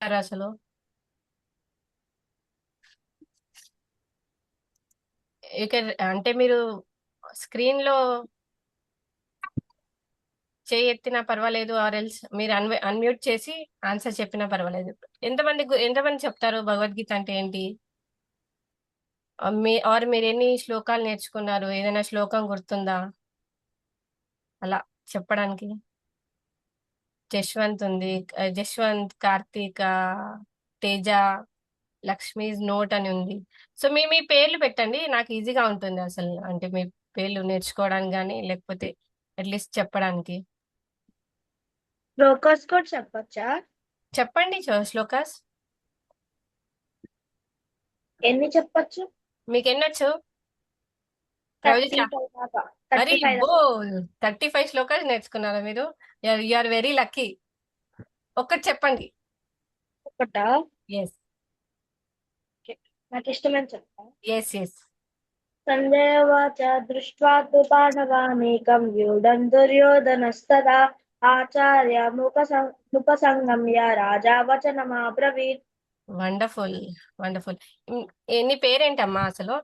అసలు ఇక అంటే మీరు స్క్రీన్ లో చేయి ఎత్తినా పర్వాలేదు, ఆర్ ఎల్స్ మీరు అన్మ్యూట్ చేసి ఆన్సర్ చెప్పినా పర్వాలేదు. ఎంతమంది చెప్తారు భగవద్గీత అంటే ఏంటి? మీరు ఎన్ని శ్లోకాలు నేర్చుకున్నారు? ఏదైనా శ్లోకం గుర్తుందా అలా చెప్పడానికి? జశ్వంత్ ఉంది, జశ్వంత్, కార్తీక, తేజ, లక్ష్మీస్ నోట్ అని ఉంది. సో మీ మీ పేర్లు పెట్టండి, నాకు ఈజీగా ఉంటుంది అసలు, అంటే మీ పేర్లు నేర్చుకోవడానికి కానీ లేకపోతే అట్లీస్ట్ చెప్పడానికి. లోకస్ కూడా చెప్పచ్చా? చెప్పండి శ్లోకాస్. ఎన్ని చెప్పొచ్చు? మీకు ఎన్నొచ్చు ప్రభుజీ? 35 దాకా. అరే 35 దాకా. బోల్, 35 శ్లోకాస్ నేర్చుకున్నారా మీరు? You are very lucky. ఒక్కటి చెప్పండి. ఒకటా? ఎస్. ఓకే. నాకు ఇష్టమని చెప్తా. Yes yes. సంజయ వాచ దృష్ట్వా తు పాండవానేకం వ్యూఢం దుర్యోధనస్తదా ఆచార్య ముఖ సంగమ్య రాజా వచనమాబ్రవీత్. Wonderful, wonderful. నీ పేరేంటమ్మా అసలు?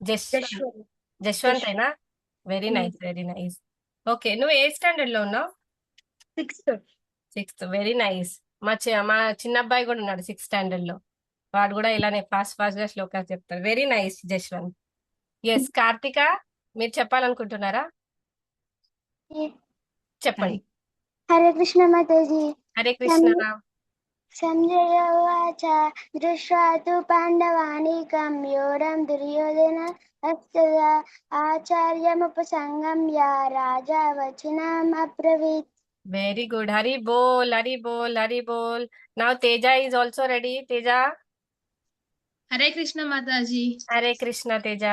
జశ్వంత్. జశ్వంత్. జశ్వంత్ అయినా? Jaswanth. Very nice, very nice. Okay, నువ్వు ఏ స్టాండర్డ్ లో ఉన్నావు? 6th. Sixth, very nice. మా చిన్న అబ్బాయి కూడా ఉన్నాడు 6th స్టాండర్డ్ లో. వాడు కూడా ఇలానే ఫాస్ట్ ఫాస్ట్ గా శ్లోకాలు చెప్తాడు. Very nice Jaswanth. Yes, Karthika, మీరు చెప్పాలనుకుంటున్నారా? చెప్పండి. हरे कृष्ण माताजी। హరే కృష్ణ. संजय उवाच दृष्ट्वा तु पाण्डवानीकं व्यूढं दुर्योधनस्तदा आचार्यमुपसंगम्य राजा वचनम् अब्रवीत्। Very good. హరి బోల్, హరి బోల్, హరి బోల్. Now Teja is also ready. Teja. Hare Krishna माताजी। హరే కృష్ణ తేజ.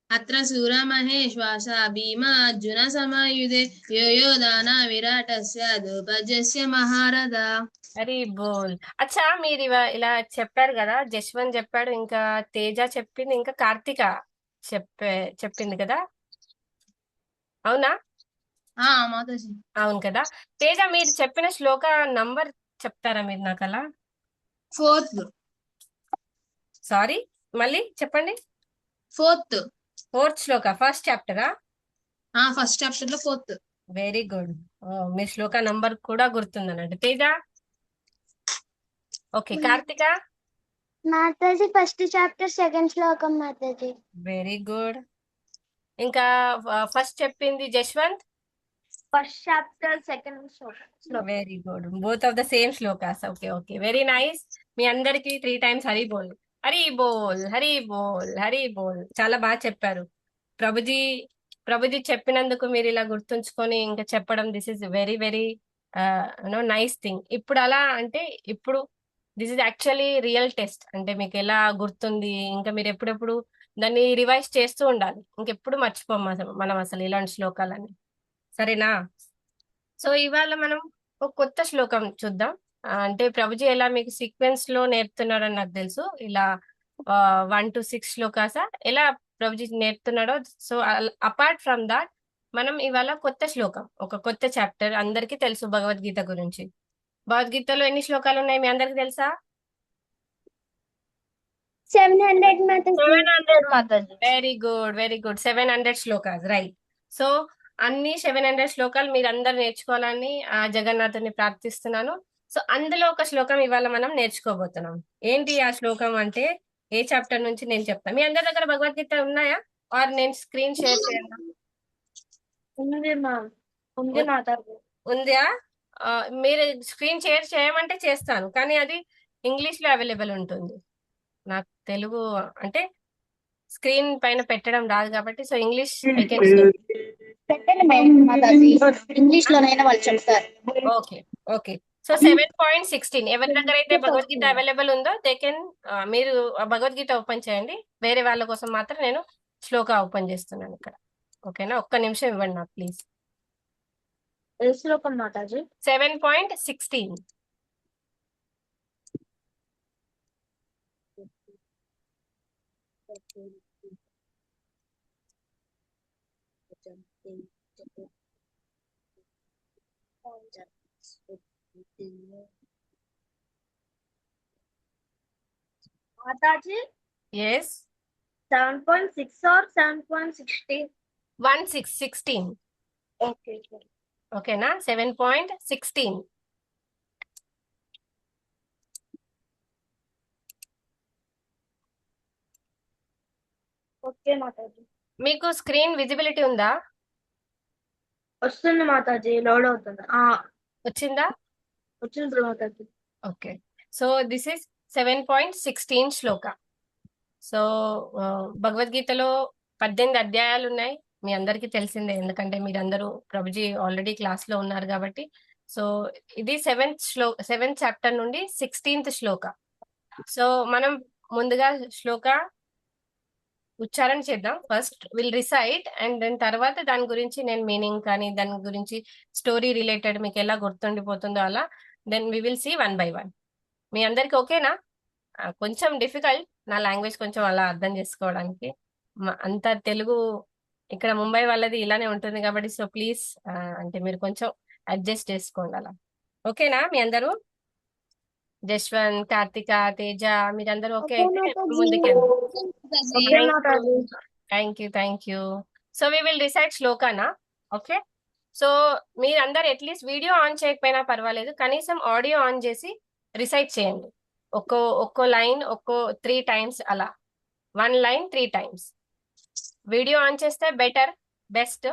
अत्र सूरा महेश्वासा भीमा अर्जुन समायुधे यो यो दाना विराटस्य धूपजस्य महारथा। హరి బోల్. అచ్చా, మీరు ఇలా చెప్పారు కదా, జశ్వంత్ చెప్పాడు, ఇంకా తేజ చెప్పింది, ఇంకా కార్తిక చెప్పే చెప్పింది కదా, అవునా? हाँ माताजी। అవును కదా. తేజ, మీరు చెప్పిన శ్లోక నంబర్ చెప్తారా మీరు నాకు అలా? 4th। సారీ, మళ్ళీ చెప్పండి. 4th। ఫోర్త్ శ్లోక, ఫస్ట్ చాప్టరా? हाँ फर्स्ट चैप्टर లో 4th। Very good. మీ శ్లోక నంబర్ కూడా గుర్తుందన్నట్టు. తేజ. ఓకే, కార్తిక. माताजी फर्स्ट चैप्टर सेकंड श्लोकम माताजी। Very good. ఇంకా ఫస్ట్ చెప్పింది జశ్వంత్. ఫస్ట్ చాప్టర్ సెకండ్ శ్లోకం. Very good, both of the same shlokas. Okay okay, very nice. మీ అందరికి 3 times హరి బోల్, హరి బోల్, హరి బోల్, హరి బోల్. చాలా బాగా చెప్పారు. ప్రభుజీ ప్రభుజీ చెప్పినందుకు మీరు ఇలా గుర్తుంచుకొని ఇంకా చెప్పడం, this is very very nice thing. ఇప్పుడు అలా అంటే ఇప్పుడు this is actually real test. అంటే మీకు ఎలా గుర్తుంది, ఇంకా మీరు ఎప్పుడెప్పుడు దాన్ని రివైజ్ చేస్తూ ఉండాలి. ఇంకెప్పుడు మర్చిపోం మనం అసలు ఇలాంటి శ్లోకాలని. సరేనా? సో ఇవాళ మనం ఒక కొత్త శ్లోకం చూద్దాం. అంటే ప్రభుజీ ఎలా మీకు సీక్వెన్స్ లో నేర్పుతున్నాడని నాకు తెలుసు. ఇలా 1 to 6 శ్లోకాస ఎలా Prabhuji నేర్పుతున్నాడో. So apart from that, మనం ఇవాళ కొత్త శ్లోకం, ఒక కొత్త చాప్టర్. అందరికీ తెలుసు భగవద్గీత గురించి. భగవద్గీతలో ఎన్ని శ్లోకాలు ఉన్నాయి మీ అందరికి తెలుసా? 700 माताजी। 700 Mataji. Very good, very good. 700 shlokas, right. So అన్ని 700 శ్లోకాలు మీరు అందరు నేర్చుకోవాలని ఆ జగన్నాథుని ప్రార్థిస్తున్నాను. సో అందులో ఒక శ్లోకం ఇవాళ మనం నేర్చుకోబోతున్నాం. ఏంటి ఆ శ్లోకం అంటే, ఏ చాప్టర్ నుంచి నేను చెప్తాను. మీ అందరి దగ్గర భగవద్గీత ఉన్నాయా? ఆర్ నేను స్క్రీన్ షేర్ చేయనా? ఉంది మా ఉంది మాతాజీ. ఉందా? ఆ, మీరు స్క్రీన్ షేర్ చేయమంటే చేస్తాను, కానీ అది ఇంగ్లీష్ లో అవైలబుల్ ఉంటుంది. నాకు తెలుగు అంటే స్క్రీన్ పైన పెట్టడం రాదు కాబట్టి, so English I can share. పెట్టండి మాతాజీ, ఇంగ్లీష్ లోనైనా వాళ్ళు చెప్తారు. Okay okay. సో 7.16, ఎవరి దగ్గర అయితే భగవద్గీత అవైలబుల్ ఉందో దే కెన్, మీరు ఆ భగవద్గీత ఓపెన్ చేయండి. వేరే వాళ్ళ కోసం మాత్రం నేను శ్లోక ఓపెన్ చేస్తున్నాను ఇక్కడ. ఓకేనా? ఒక్క నిమిషం ఇవ్వండి నాకు ప్లీజ్. ఏ శ్లోకం Mataji? 7.16. Mataji, Yes. 7.6 or 7.60? 16. Okay, sir. Okay, na? 7.16. Okay, Mataji. మీకు స్క్రీన్ విజిబిలిటీ ఉందా? వస్తుంది మాతాజీ, లోడ్ అవుతుంది. వచ్చిందా? వచ్చింది Mataji. Okay. So this is 7.16 Shloka. So భగవద్గీతలో 18 అధ్యాయాలు ఉన్నాయి. మీ అందరికీ తెలిసిందే, ఎందుకంటే మీరందరూ ప్రభుజీ ఆల్రెడీ క్లాస్ లో ఉన్నారు కాబట్టి. సో ఇది 7th చాప్టర్ నుండి 16th శ్లోక. సో మనం ముందుగా శ్లోక ఉచ్చారణ చేద్దాం. First will recite and then తర్వాత దాని గురించి నేను మీనింగ్ కానీ దాని గురించి స్టోరీ రిలేటెడ్ మీకు ఎలా గుర్తుండిపోతుందో అలా then we will see 1 by 1. మీ అందరికి ఓకేనా? కొంచెం డిఫికల్ట్ నా లాంగ్వేజ్ కొంచెం అలా అర్థం చేసుకోవడానికి. అంత తెలుగు ఇక్కడ ముంబై వాళ్ళది ఇలానే ఉంటుంది కాబట్టి సో ప్లీజ్ అంటే మీరు కొంచెం అడ్జస్ట్ చేసుకోండి అలా. ఓకేనా మీ అందరూ? జశ్వంత్, కార్తిక, తేజ మీరందరూ ఓకే అయితే ముందుకెళ్దాం. ఓకే మాతాజీ. Thank you. So we will recite శ్లోకానా. ఓకే. సో మీరందరు అట్లీస్ట్ వీడియో ఆన్ చేయకపోయినా పర్వాలేదు, కనీసం ఆడియో ఆన్ చేసి రిసైట్ చేయండి. ఒక్కో లైన్ 3 times అలా. 1 line 3 times. వీడియో ఆన్ చేస్తే బెస్ట్,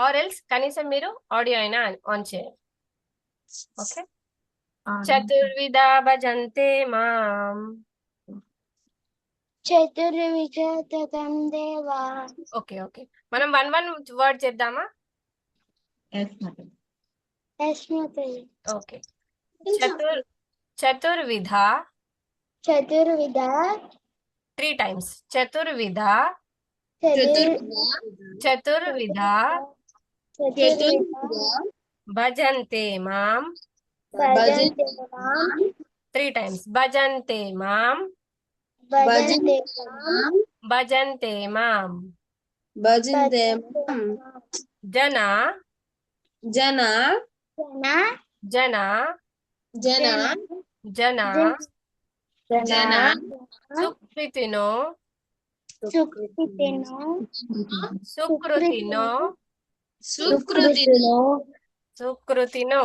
ఆర్ ఎల్స్ కనీసం మీరు ఆడియో అయినా ఆన్ చేయండి. ఓకే. చతుర్విధ భజంతే మాం. చతుర్విధం దేవా. ఓకే. మనం 1 వర్డ్ చేద్దామా? ఎస్ మాతాజీ. ఓకే. చతుర్విధ 3 times. చతుర్విధ భజంతే మాం. 3 times. భజంతే మాం. జన సుకృతినో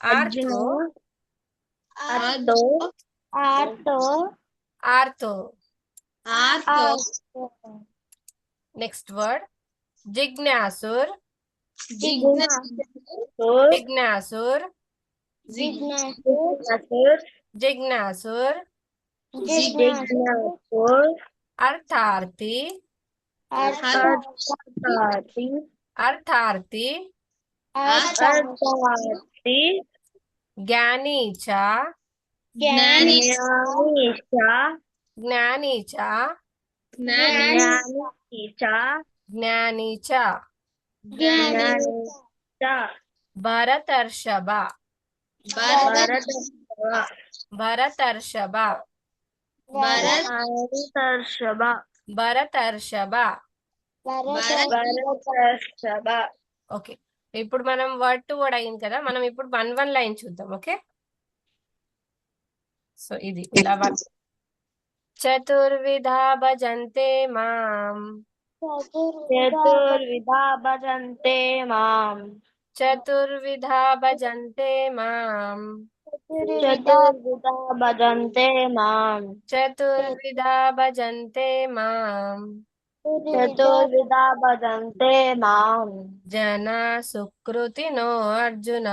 అర్జున ఆర్తో. నెక్స్ట్ వర్డ్ జిజ్ఞాసుర్. అర్థార్థి. జ్ఞాని చ. భరతర్షభ. ఓకే. ఇప్పుడు మనం వర్డ్ టు వర్డ్ అయింది కదా, మనం ఇప్పుడు 1 లైన్ చూద్దాం. ఓకే. సో ఇది ఇలా చతుర్విధ భజంతే మాం. చతుర్విధ భజంతే మాం. చతుర్విధ భజంతే మాం. జన సుకృతినో అర్జున.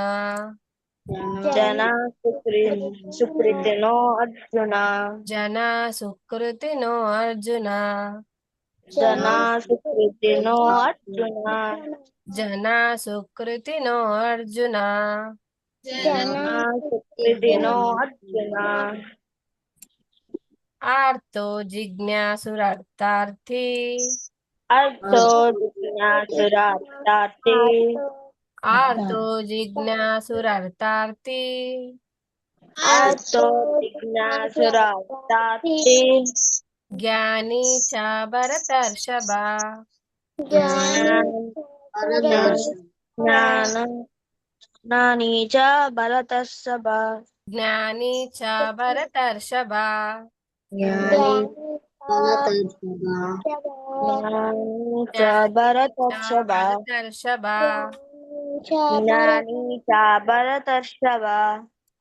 సుకృతినో అర్జున. ఆర్తో జిజ్ఞాసురర్థార్థి. జ్ఞాని చ భరతర్షభ. జ్ఞానాని చ భరతర్షభ జ్ఞాని చ భరతర్షభ. జ్ఞాని చ జ్ఞాని చ భరతర్షభ భరతర్షభ. జ్ఞాని చ భరతర్షభ.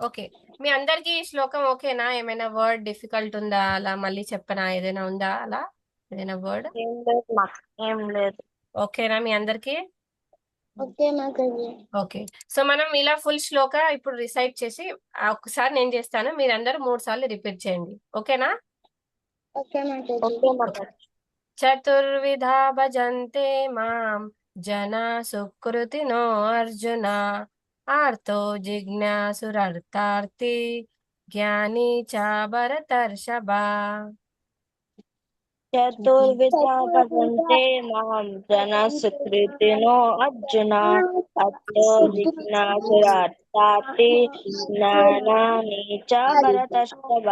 ఓకే, మీ అందరికి ఈ శ్లోకం ఓకేనా? ఏమైనా వర్డ్ డిఫికల్ట్ ఉందా? అలా మళ్ళీ చెప్పనా? ఏదైనా ఉందా అలా ఏదైనా వర్డ్? ఏం లేదు మా ఏం లేదు. ఓకేనా మీ అందరికి? ఓకే మాతాజీ. ఓకే, సో మనం ఇలా ఫుల్ శ్లోక ఇప్పుడు రిసైట్ చేసి ఒకసారి నేను చేస్తాను, మీరందరూ 3 సార్లు రిపీట్ చేయండి. ఓకేనా? ఓకే మాతాజీ. ఓకే మాతాజీ. చతుర్విధా భజంతే మాం జన సుకృతినో అర్జున ఆర్తో జిజ్ఞాసురర్థార్థి జ్ఞాని చ భరతర్షభ. చతుర్విధా భజంతే మాం జన సుకృతినో అర్జున అతో జిజ్ఞాసురార్థాతి జ్ఞానాని చ భరతర్షభ.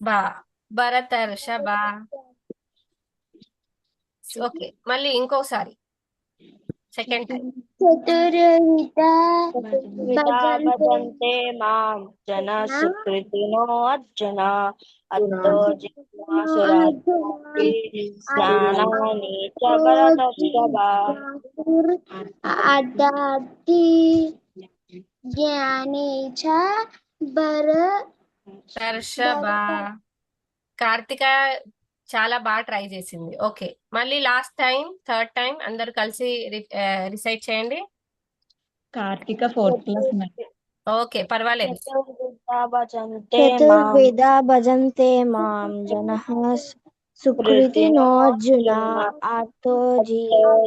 బా భరతర్షభ. ఓకే, మళ్ళీ ఇంకోసారి సెకండ్ టైం. చతుర్విధ చతుర్విధా భజంతే మాం జన సుకృతినో అర్జున అతో జిజ్ఞాసురార్థాతి జ్ఞానాని చ భరతర్షభ. అదాతి జ్ఞాని చ తర్షభ. కార్తిక చాలా బాగా ట్రై చేసింది. ఓకే, మళ్ళీ లాస్ట్ టైం థర్డ్ టైం అందరు కలిసి రిసైట్ చేయండి. కార్తీక 4th క్లాస్ ఓకే, పర్వాలేదు. చతుర్విధా భజంతే మాం చతుర్విధ భజంతే మాం జనః సుకృతినో అర్జున ఆర్తో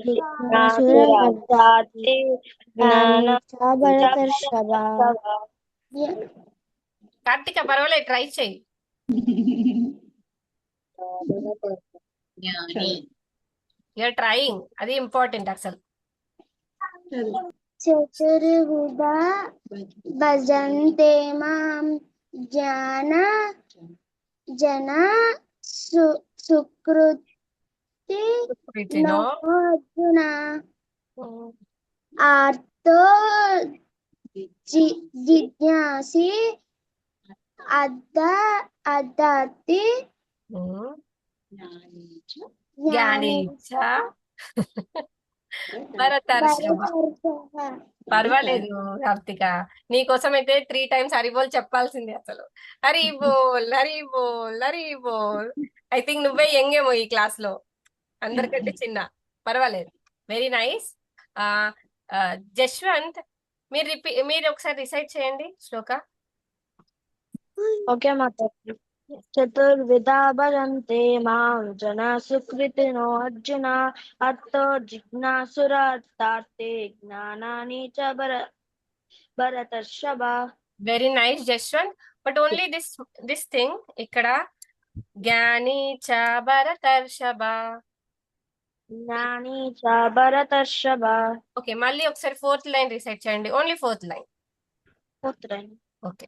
జిజ్ఞాసురర్థాతి జ్ఞాని చ భరతర్షభ. కార్తిక పర్వాలేదు, ట్రై చేయి. యూఆర్ ట్రయింగ్, అది ఇంపార్టెంట్ అసలు. చతుర్విధ భజంతే మాం జన సుకృతి సుకృతినో అర్జున ఆర్తో జిజ్ఞాసి అదాతి జ్ఞాని చ భరతర్షభ. పర్వాలేదు కార్తిక, నీకోసం అయితే 3 టైమ్స్ హరిబోల్ చెప్పాల్సిందే అసలు. హరిబోల్ హరిబోల్ హరిబోల్. ఐ థింక్ నువ్వే యంగేమో ఈ క్లాస్ లో, అందరికంటే చిన్న. పర్వాలేదు, వెరీ నైస్. జశ్వంత్, మీరు ఒకసారి రిసైట్ చేయండి శ్లోక. ఓకే మాతాజీ. చతుర్విధా భజంతే మాం జన సుకృతినో అర్జున అతో జిజ్ఞాసురార్థాతే జ్ఞానాని చ భరతర్షభ. Very nice Jashwanth, but only this thing ఇక్కడ జ్ఞాని చ భరతర్షభ. జ్ఞాని చ భరతర్షభ. ఓకే, మళ్ళీ ఒకసారి 4th లైన్ రిసైట్ చేయండి, only 4th line. Okay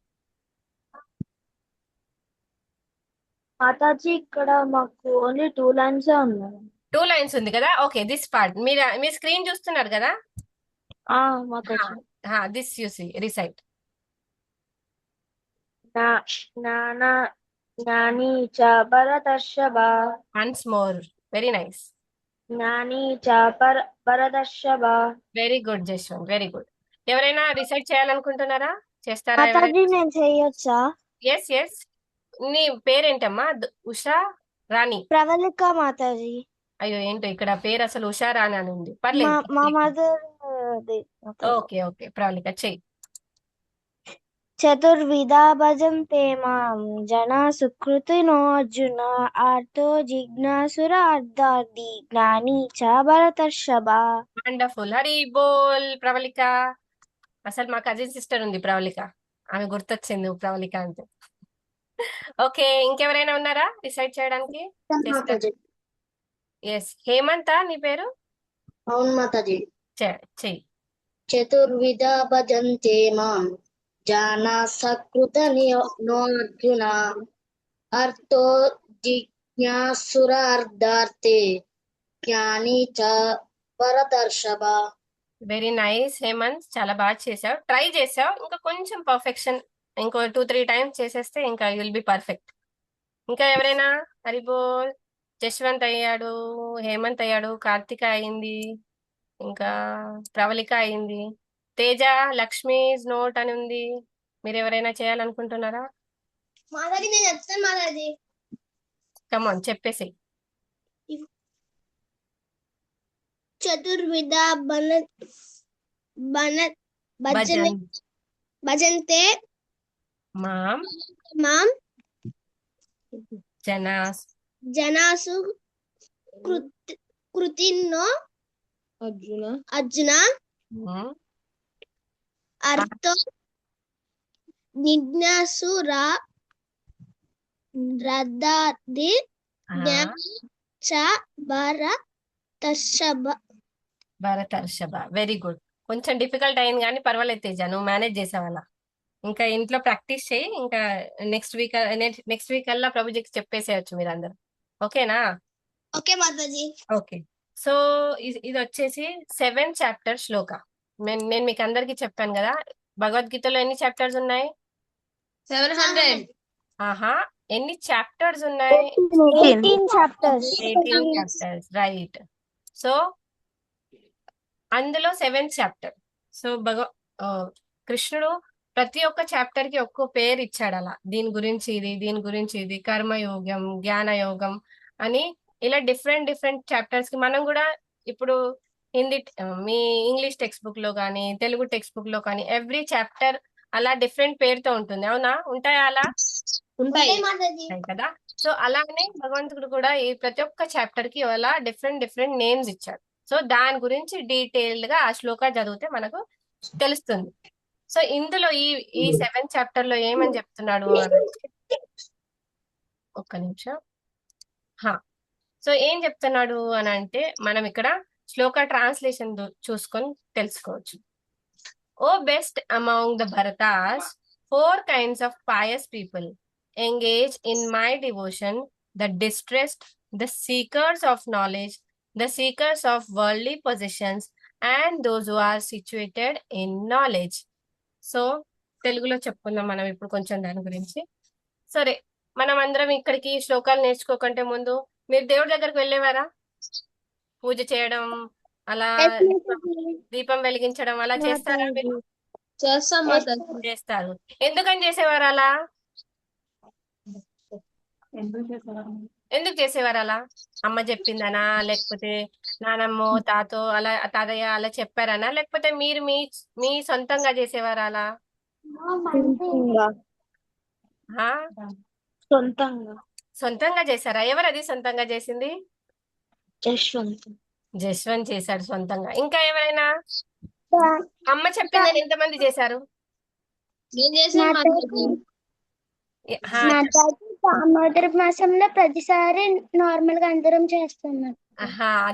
Mataji, ఇక్కడ మాకు ఓన్లీ 2 లైన్స్ ఉన్నాయి. 2 లైన్స్ ఉంది కదా. ఓకే, దిస్ పార్ట్ మీ స్క్రీన్ చూస్తున్నారు కదా. మాతాజీ. This you see recite. జ్ఞాని చ భరతర్షభ. Once more. Very nice. జ్ఞాని చ భరతర్షభ. Very good Jashwanth, very good. ఎవరైనా రిసైట్ చేయాలనుకుంటున్నారా? చేస్తారా? మాతాజీ నేను చేయొచ్చా? Yes yes. నీ పేరేంటమ్మా? ఉషా రాణి. ప్రవళిక మాతాజీ. అయ్యో, ఏంటో ఇక్కడ పేరు అసలు ఉషా రాణి అని ఉంది. పర్లేదు. మా మదర్. ఓకే ఓకే, ప్రవళిక చెయ్యి. చతుర్విధ భజంతే మాం జన సుకృతినో అర్జున ఆర్తో జిజ్ఞాసురార్థాతి జ్ఞాని చ భరతర్షభ. వండర్ఫుల్. హరి బోల్ ప్రవళిక. అసలు మా కజిన్ సిస్టర్ ఉంది ప్రవళిక, ఆమె గుర్తొచ్చింది ప్రవళిక అంటే. ఓకే, ఇంకెవరైనా ఉన్నారా డిసైడ్ చేయడానికి? ఎస్, హేమంత నీ పేరు? అవును మాతాజీ. చెయ్యి. చతుర్విధ భజంతే మాం జానాసకృత నోऽర్జున అర్థో జిజ్ఞాసురార్థార్థే జ్ఞాని చ భరతర్షభ. వెరీ నైస్ హేమంత్, చాలా బాగా చేసావు, ట్రై చేసావు. ఇంకా కొంచెం పర్ఫెక్షన్, ఇంకో 2-3 టైమ్స్ చేసేస్తే ఇంకా యుల్ బి పర్ఫెక్ట్. ఇంకా ఎవరైనా? హరిబోల్. జశ్వంత్ అయ్యాడు, హేమంత్ అయ్యాడు, కార్తిక అయింది, ఇంకా ప్రవళిక అయింది, తేజ లక్ష్మీస్ నోట్ అని ఉంది. మీరు ఎవరైనా చేయాలనుకుంటున్నారా? మాతాజీ నేను చెప్తాను మాతాజీ. కమాన్ చెప్పేసి. చతుర్విధ బన బన భజన భజన్ భజంతే మాం మాం జనాస్ జనాసు కృతిన్నో అర్జున ఉమ్, అర్థో జిజ్ఞాసు రదాది ఆ, చ భరతర్షభ. భరతర్షభ. Very good. కొంచెం డిఫికల్ట్ అయింది కానీ పర్వాలేదు తేజ, నువ్వు మేనేజ్ చేసావలా. ఇంకా ఇంట్లో ప్రాక్టీస్ చేయి. ఇంకా నెక్స్ట్ వీక్ అల్లా ప్రభుజీకి చెప్పేసేయచ్చు మీరందరూ. ఓకేనా? ఓకే మాతాజీ. ఓకే. సో ఇది వచ్చేసి 7th చాప్టర్ శ్లోక. నేను మీకు అందరికి చెప్పాను కదా, భగవద్గీతలో ఎన్ని చాప్టర్స్ ఉన్నాయి? 700. ఆహా, ఎన్ని చాప్టర్స్ ఉన్నాయి? 18 chapters. 18 chapters, right. సో అందులో 7th చాప్టర్. సో కృష్ణుడు ప్రతి ఒక్క చాప్టర్ కి ఒక్కో పేరు ఇచ్చాడు. అలా దీని గురించి ఇది, దీని గురించి ఇది, కర్మయోగం, జ్ఞానయోగం అని ఇలా డిఫరెంట్ చాప్టర్స్ కి మనం కూడా ఇప్పుడు మీ ఇంగ్లీష్ టెక్స్ట్ బుక్ లో కానీ తెలుగు టెక్స్ట్ బుక్ లో కానీ ఎవ్రీ చాప్టర్ అలా డిఫరెంట్ పేరుతో ఉంటుంది. అవునా? ఉంటాయా అలా? ఉంటాయి. మాతాజీ. ఉంటాయి కదా. సో అలానే భగవంతుడు కూడా ఈ ప్రతి ఒక్క చాప్టర్ కి అలా డిఫరెంట్ నేమ్స్ ఇచ్చాడు. సో దాని గురించి డీటెయిల్డ్ గా ఆ శ్లోక చదివితే మనకు తెలుస్తుంది. సో ఇందులో ఈ 7th చాప్టర్ లో ఏమని చెప్తున్నాడు అంటే, ఒక్క నిమిషం. సో ఏం చెప్తున్నాడు అని అంటే, మనం ఇక్కడ శ్లోక ట్రాన్స్లేషన్ చూసుకొని తెలుసుకోవచ్చు. O best among the Bharatas 4 kinds of pious people engage in my devotion: the distressed, the seekers of knowledge, the seekers of worldly possessions, and those who are situated in knowledge. So తెలుగులో చెప్పుకుందాం మనం ఇప్పుడు కొంచెం దాని గురించి. సరే, మనం అందరం ఇక్కడికి శ్లోకాలు నేర్చుకోకంటే ముందు మీరు దేవుడి దగ్గరికి వెళ్ళేవారా? పూజ చేయడం, అలా దీపం వెలిగించడం అలా చేస్తారా? మీరు చేస్తాం మాతాజీ. చేస్తారు. ఎందుకని చేసేవారు అలా? ఎందుకు చేసేవారు అలా? అమ్మ చెప్పిందనా, లేకపోతే నానమ్మో తాతో అలా తాతయ్య అలా చెప్పారనా, లేకపోతే మీరు మీ సొంతంగా చేసేవారు అలా? ఆ? సొంతంగా. సొంతంగా చేశారా? ఎవరది సొంతంగా చేసింది? జశ్వంత్. జశ్వంత్ చేశాడు సొంతంగా. ఇంకా ఎవరైనా? అమ్మ చెప్పిందని ఎంతమంది చేశారు? నేను చేశాను మాతాజీ. హా, దామోదర మాసంలో ప్రతిసారి నార్మల్ గా అందరం చేస్తున్నాం.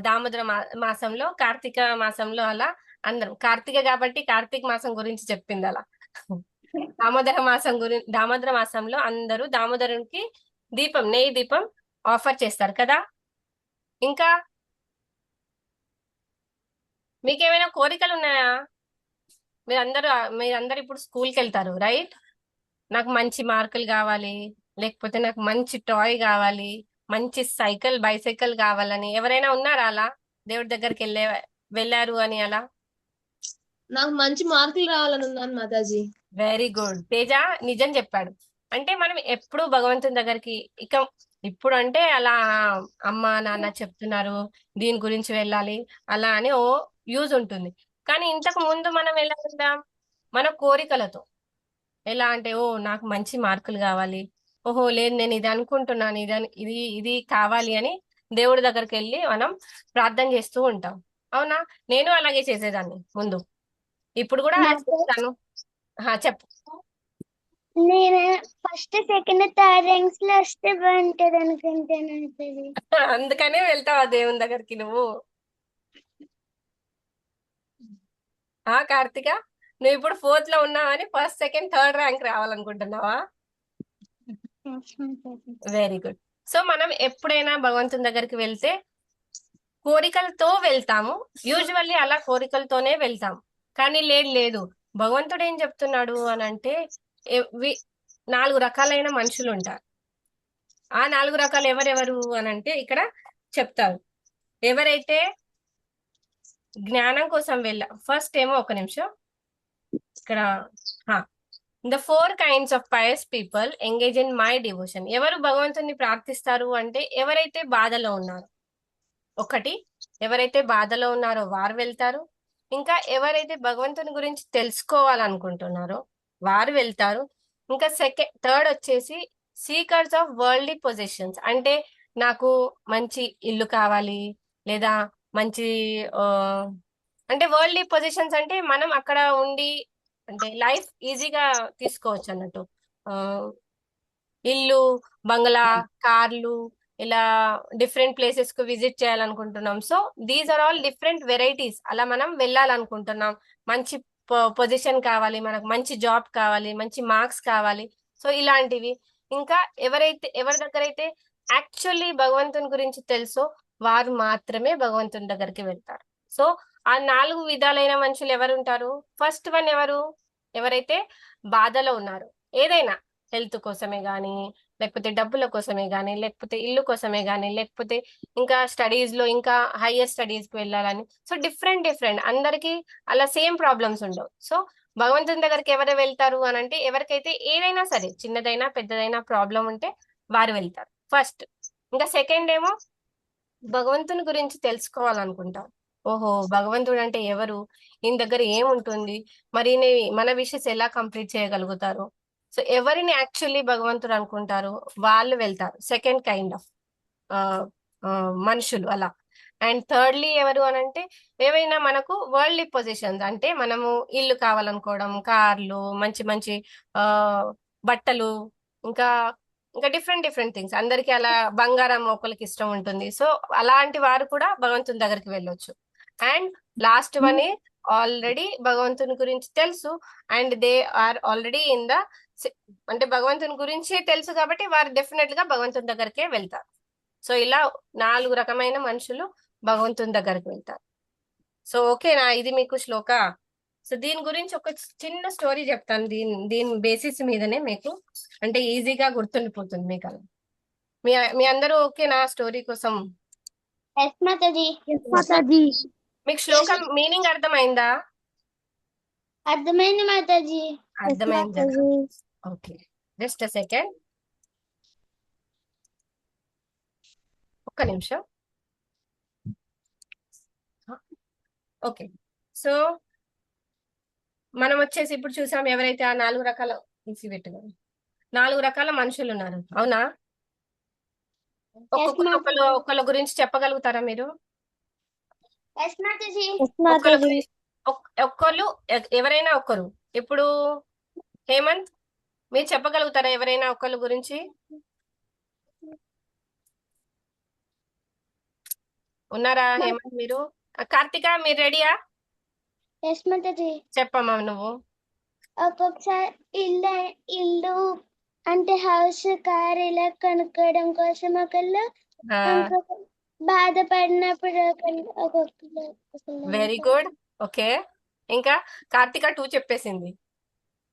దామోదర మాసంలో, కార్తీక మాసంలో అలా అందరం. కార్తీక కాబట్టి కార్తీక మాసం గురించి చెప్పింది అలా. దామోదర మాసంలో అందరూ దామోదరునికి నెయ్యి దీపం ఆఫర్ చేస్తారు కదా. ఇంకా మీకేమైనా కోరికలు ఉన్నాయా? మీరందరూ ఇప్పుడు స్కూల్కి వెళ్తారు, రైట్? నాకు మంచి మార్కులు కావాలి, లేకపోతే నాకు మంచి టాయ్ కావాలి, మంచి బైసైకిల్ కావాలని ఎవరైనా ఉన్నారా అలా దేవుడి దగ్గరికి వెళ్ళారు అని అలా? నాకు మంచి మార్కులు రావాలని ఉన్నాను మాతాజీ. Very good. తేజ నిజం చెప్పాడు. అంటే మనం ఎప్పుడు భగవంతుని దగ్గరికి ఇప్పుడు అంటే అలా అమ్మ నాన్న చెప్తున్నారు దీని గురించి వెళ్ళాలి అలా అని యూజ్ ఉంటుంది. కానీ ఇంతకు ముందు మనం ఎలా వెళ్దాం? మన కోరికలతో. ఎలా అంటే, నాకు మంచి మార్కులు కావాలి, లేదు నేను ఇది అనుకుంటున్నాను, ఇది కావాలి అని దేవుడి దగ్గరికి వెళ్ళి మనం ప్రార్థన చేస్తూ ఉంటాం. అవునా? నేను అలాగే చేసేదాన్ని ముందు, ఇప్పుడు కూడా చేస్తాను. చెప్పు. నేను ఫస్ట్ సెకండ్ థర్డ్ ర్యాంక్స్ లో వస్తే బాగుంటది అనుకుంటాను. అందుకనే వెళ్తావా దేవుని దగ్గరికి నువ్వు? కార్తిక నువ్వు ఇప్పుడు 4th లో ఉన్నావని ఫస్ట్ సెకండ్ థర్డ్ ర్యాంక్ రావాలనుకుంటున్నావా? Very good. సో మనం ఎప్పుడైనా భగవంతుని దగ్గరికి వెళ్తే కోరికలతో వెళ్తాము. యూజువల్లీ అలా కోరికలతోనే వెళ్తాం. కానీ లేదు భగవంతుడు ఏం చెప్తున్నాడు అని అంటే 4 రకాలైన మనుషులు ఉంటారు. ఆ 4 రకాలు ఎవరెవరు అని అంటే ఇక్కడ చెప్తారు. ఎవరైతే జ్ఞానం కోసం ఫస్ట్ ఏమో ఒక నిమిషం ఇక్కడ the 4 kinds of pious people engage in my devotion. ఎవరు భగవంతుని ప్రార్థిస్తారు అంటే ఎవరైతే బాధలో ఉన్నారు. ఒకటి, ఎవరైతే బాధలో ఉన్నారో వారు వెళ్తారు. ఇంకా ఎవరైతే భగవంతుని గురించి తెలుసుకోవాలనుకుంటున్నారో వారు వెళ్తారు. ఇంకా థర్డ్ వచ్చేసి సీకర్స్ ఆఫ్ వరల్డ్లీ పొజిషన్స్, అంటే నాకు మంచి ఇల్లు కావాలి లేదా మంచి అంటే వరల్డ్లీ పొజిషన్స్ అంటే మనం అక్కడ ఉండి అంటే లైఫ్ ఈజీగా తీసుకోవచ్చు అన్నట్టు. ఇల్లు, బంగ్లా, కార్లు, ఇలా డిఫరెంట్ ప్లేసెస్ కు విజిట్ చేయాలనుకుంటున్నాం. So these are all different varieties. అలా మనం వెళ్ళాలనుకుంటున్నాం. మంచి పొజిషన్ కావాలి, మనకు మంచి జాబ్ కావాలి, మంచి మార్క్స్ కావాలి. సో ఇలాంటివి. ఇంకా ఎవరి దగ్గర అయితే యాక్చువల్లీ భగవంతుని గురించి తెలుసో వారు మాత్రమే భగవంతుని దగ్గరికి వెళ్తారు. సో ఆ 4 విధాలైన మనుషులు ఎవరు ఉంటారు? ఫస్ట్ వన్ ఎవరైతే బాధలో ఉన్నారు, ఏదైనా హెల్త్ కోసమే గానీ, లేకపోతే డబ్బుల కోసమే గానీ, లేకపోతే ఇల్లు కోసమే గానీ, లేకపోతే ఇంకా స్టడీస్ లో ఇంకా హైయర్ స్టడీస్ కి వెళ్ళాలని. సో డిఫరెంట్ అందరికి అలా సేమ్ ప్రాబ్లమ్స్ ఉండవు. సో భగవంతుని దగ్గరికి ఎవరు వెళ్తారు అని అంటే ఎవరికైతే ఏదైనా సరే చిన్నదైనా పెద్దదైనా ప్రాబ్లం ఉంటే వారు వెళ్తారు ఫస్ట్. ఇంకా సెకండ్ ఏమో భగవంతుని గురించి తెలుసుకోవాలనుకుంటారు. ఓహో, భగవంతుడు అంటే ఎవరు, ఈయన దగ్గర ఏముంటుంది, మరి మన విషెస్ ఎలా కంప్లీట్ చేయగలుగుతారు. సో ఎవరిని యాక్చువల్లీ భగవంతుడు అనుకుంటారు వాళ్ళు వెళ్తారు. సెకండ్ కైండ్ ఆఫ్ మనుషులు అలా. అండ్ థర్డ్లీ ఎవరు అని అంటే ఏవైనా మనకు వరల్డ్లీ పొజిషన్స్, అంటే మనము ఇల్లు కావాలనుకోవడం, కార్లు, మంచి మంచి బట్టలు, ఇంకా ఇంకా డిఫరెంట్ థింగ్స్. అందరికి అలా బంగారం ఒకరికి ఇష్టం ఉంటుంది. సో అలాంటి వారు కూడా భగవంతుని దగ్గరికి వెళ్ళొచ్చు. అండ్ లాస్ట్ వన్ ఆల్రెడీ భగవంతుని గురించి తెలుసు and they are already in the అంటే భగవంతుని గురించే తెలుసు కాబట్టి వారు డెఫినెట్ గా భగవంతుని దగ్గరికే వెళ్తారు. సో ఇలా 4 రకమైన మనుషులు భగవంతుని దగ్గరికి వెళ్తారు. సో ఓకేనా, ఇది మీకు శ్లోక. సో దీని గురించి ఒక చిన్న స్టోరీ చెప్తాను. దీని బేసిస్ మీదనే మీకు అంటే ఈజీగా గుర్తుండిపోతుంది మీకు. అలా మీ అందరూ ఓకేనా స్టోరీ కోసం? ఎస్ మాతాజీ. మీకు శ్లోకం మీనింగ్ అర్థమైందా? అర్థమైంది మాతాజీ. అర్థమైందా? ఓకే, జస్ట్ అ సెకండ్, ఒక్క నిమిషం. ఓకే, సో మనం వచ్చేసి ఇప్పుడు చూసాం ఎవరైతే ఆ 4 రకాల 4 రకాల మనుషులు ఉన్నారు. అవునా? ఒకళ్ళ గురించి చెప్పగలుగుతారా మీరు? ఎస్ మాతాజీ. ఒక్కళ్ళు ఎవరైనా ఒకరు. ఇప్పుడు హేమంత్ మీరు చెప్పగలుగుతారా ఎవరైనా ఒకళ్ళ గురించి? ఉన్నారా హేమంత్ మీరు? కార్తిక మీరు రెడీయా? ఎస్ మాతాజీ. చెప్పమ్మా నువ్వు. ఒక్కొక్కసారి ఇల్లు అంటే హౌస్, కార్ ఇలా కొనుక్కోవడం కోసం ఒకళ్ళు, బాధపడినప్పుడు వెరీ గుడ్. ఓకే, ఇంకా కార్తిక 2 చెప్పేసింది.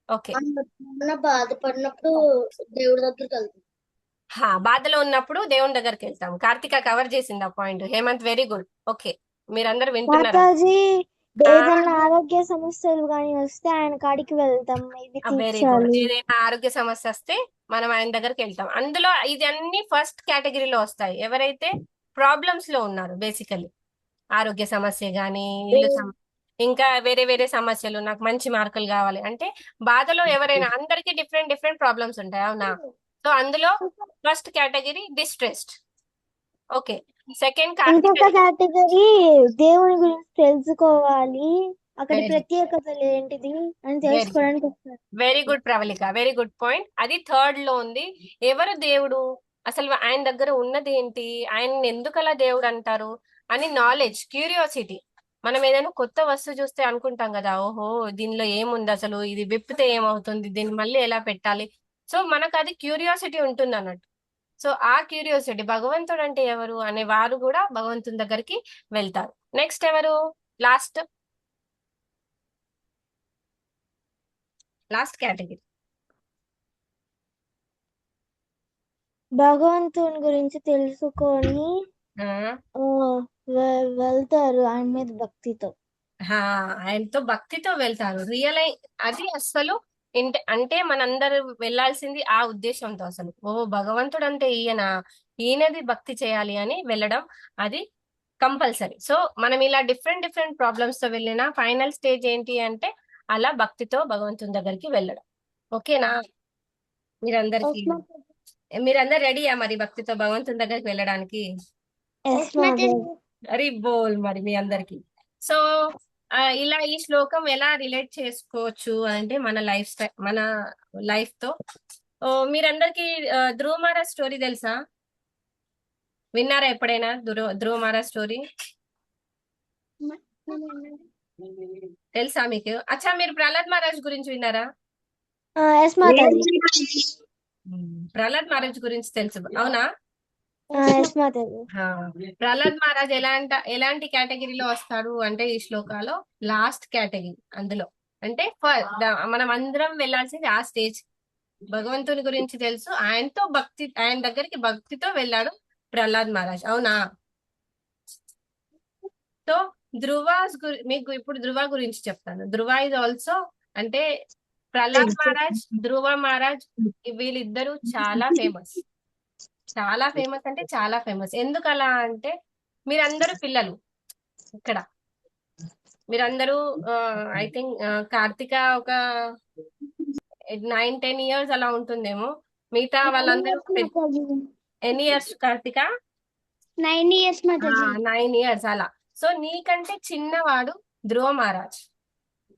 ఓకే, బాధపడినప్పుడు దేవుడి దగ్గరికి వెళ్తాం. బాధలో ఉన్నప్పుడు దేవుని దగ్గరికి వెళ్తాం. కార్తిక కవర్ చేసింది ఆ point. Hemanth very good. Okay, మీరందరూ వింటున్నారా? మాతాజీ ఏదైనా ఆరోగ్య సమస్యలు కానీ వస్తే ఆయన కాడికి వెళ్తాం. ఇది వెరీ గుడ్. తీర్చాలి. ఏదైనా ఆరోగ్య సమస్య వస్తే మనం ఆయన దగ్గరికి వెళ్తాం. అందులో ఇది అన్ని ఫస్ట్ కేటగిరీలో వస్తాయి. ఎవరైతే ప్రాబ్లమ్స్ లో ఉన్నారు, బేసికలీ ఆరోగ్య సమస్య గానీ, ఇల్లు ఇంకా వేరే సమస్యలు, నాకు మంచి మార్కులు కావాలి అంటే బాధలో ఎవరైనా, అందరికి డిఫరెంట్ ప్రాబ్లమ్స్ ఉంటాయి. అవునా? సో అందులో first category distressed. Okay, second ఇంకొక కేటగిరీ దేవుని గురించి తెలుసుకోవాలి, అక్కడ Very- ప్రత్యేకతలు ఏంటిది అని తెలుసుకోవడానికి వస్తారు. Very good Pravalika, very good point. అది థర్డ్ లో ఉంది. ఎవరు దేవుడు, అసలు ఆయన దగ్గర ఉన్నది ఏంటి, ఆయన ఎందుకు అలా దేవుడు అంటారు అని నాలెడ్జ్, క్యూరియాసిటీ. మనం ఏదైనా కొత్త వస్తువు చూస్తే అనుకుంటాం కదా, ఓహో దీనిలో ఏముంది అసలు, ఇది విప్పితే ఏమవుతుంది, దీన్ని మళ్ళీ ఎలా పెట్టాలి. సో మనకు అది క్యూరియాసిటీ ఉంటుంది అన్నట్టు. సో ఆ క్యూరియాసిటీ, భగవంతుడు అంటే ఎవరు అనే వారు కూడా భగవంతుని దగ్గరికి వెళ్తారు. నెక్స్ట్ ఎవరు? Last last category. భగవంతుని గురించి తెలుసుకొని వెళ్తారు ఆయన మీద భక్తితో. ఆయనతో భక్తితో వెళ్తారు. అది అసలు అంటే మనందరూ వెళ్ళాల్సింది ఆ ఉద్దేశంతో. అసలు భగవంతుడు అంటే ఈయనది భక్తి చేయాలి అని వెళ్ళడం అది కంపల్సరీ. సో మనం ఇలా డిఫరెంట్ డిఫరెంట్ ప్రాబ్లమ్స్ తో వెళ్ళిన ఫైనల్ స్టేజ్ ఏంటి అంటే అలా భక్తితో భగవంతుని దగ్గరికి వెళ్ళడం. ఓకేనా మీరందరికి? మీరందరు రెడీయా మరి భక్తితో భగవంతుని దగ్గరికి వెళ్ళడానికి? అరే బోల్ మరి మీ అందరికి. సో ఇలా ఈ శ్లోకం ఎలా రిలేట్ చేసుకోవచ్చు అంటే మన లైఫ్ తో. మీరందరికి ధ్రువ మహారాజ్ స్టోరీ తెలుసా? విన్నారా ఎప్పుడైనా ధ్రువ మహారాజ్ స్టోరీ? తెలుసా మీకు? అచ్చా, మీరు ప్రహ్లాద్ మహారాజ్ గురించి విన్నారా? ప్రహ్లాద్ మహారాజ్ గురించి తెలుసు, అవునా? ప్రహ్లాద్ మహారాజ్ ఎలాంటి కేటగిరీలో వస్తాడు అంటే ఈ శ్లోకాలో లాస్ట్ కేటగిరీ. అందులో అంటే మనం అందరం వెళ్ళాల్సింది ఆ స్టేజ్. భగవంతుని గురించి తెలుసు, ఆయన దగ్గరికి భక్తితో వెళ్ళాడు ప్రహ్లాద్ మహారాజ్, అవునా? సో మీకు ఇప్పుడు ధ్రువ గురించి చెప్తాను. ధ్రువ ఇస్ ఆల్సో అంటే ప్రహ్లాద్ మహారాజ్, ధ్రువ మహారాజ్ వీళ్ళిద్దరూ చాలా ఫేమస్. చాలా ఫేమస్ అంటే చాలా ఫేమస్. ఎందుకు అలా అంటే మీరందరూ పిల్లలు ఇక్కడ. మీరందరూ ఐ థింక్ కార్తిక ఒక 9-10 years అలా ఉంటుందేమో. మిగతా వాళ్ళందరూ ఎన్ని years Karthika? 9 years Mataji. 9 years అలా. సో నీకంటే చిన్నవాడు ధ్రువ మహారాజ్,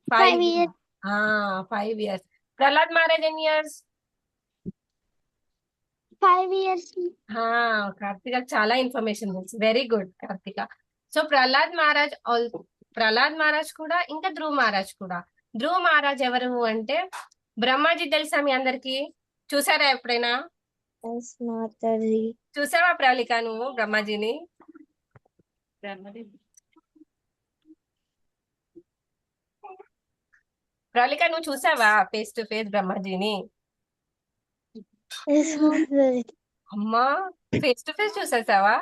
5 years. 5 years. ప్రహ్లాద్ మహారాజ్ ఎన్ని ఇయర్స్? 5 years. కార్తిక చాలా ఇన్ఫర్మేషన్ తెలుసు. Very good Karthika. So Prahlad Maharaj కూడా, ఇంకా ధ్రువ మహారాజ్ కూడా. ధ్రువ మహారాజ్ ఎవరు అంటే బ్రహ్మాజీ తెలుసా మీ అందరికి? చూసారా ఎప్పుడైనా? చూసావా ప్రవళిక నువ్వు బ్రహ్మాజీని? ప్రవళిక నువ్వు చూసావా ఫేస్ టు ఫేస్ బ్రహ్మాజీని? అమ్మా, ఫేస్ టు ఫేస్ చూసేసావా?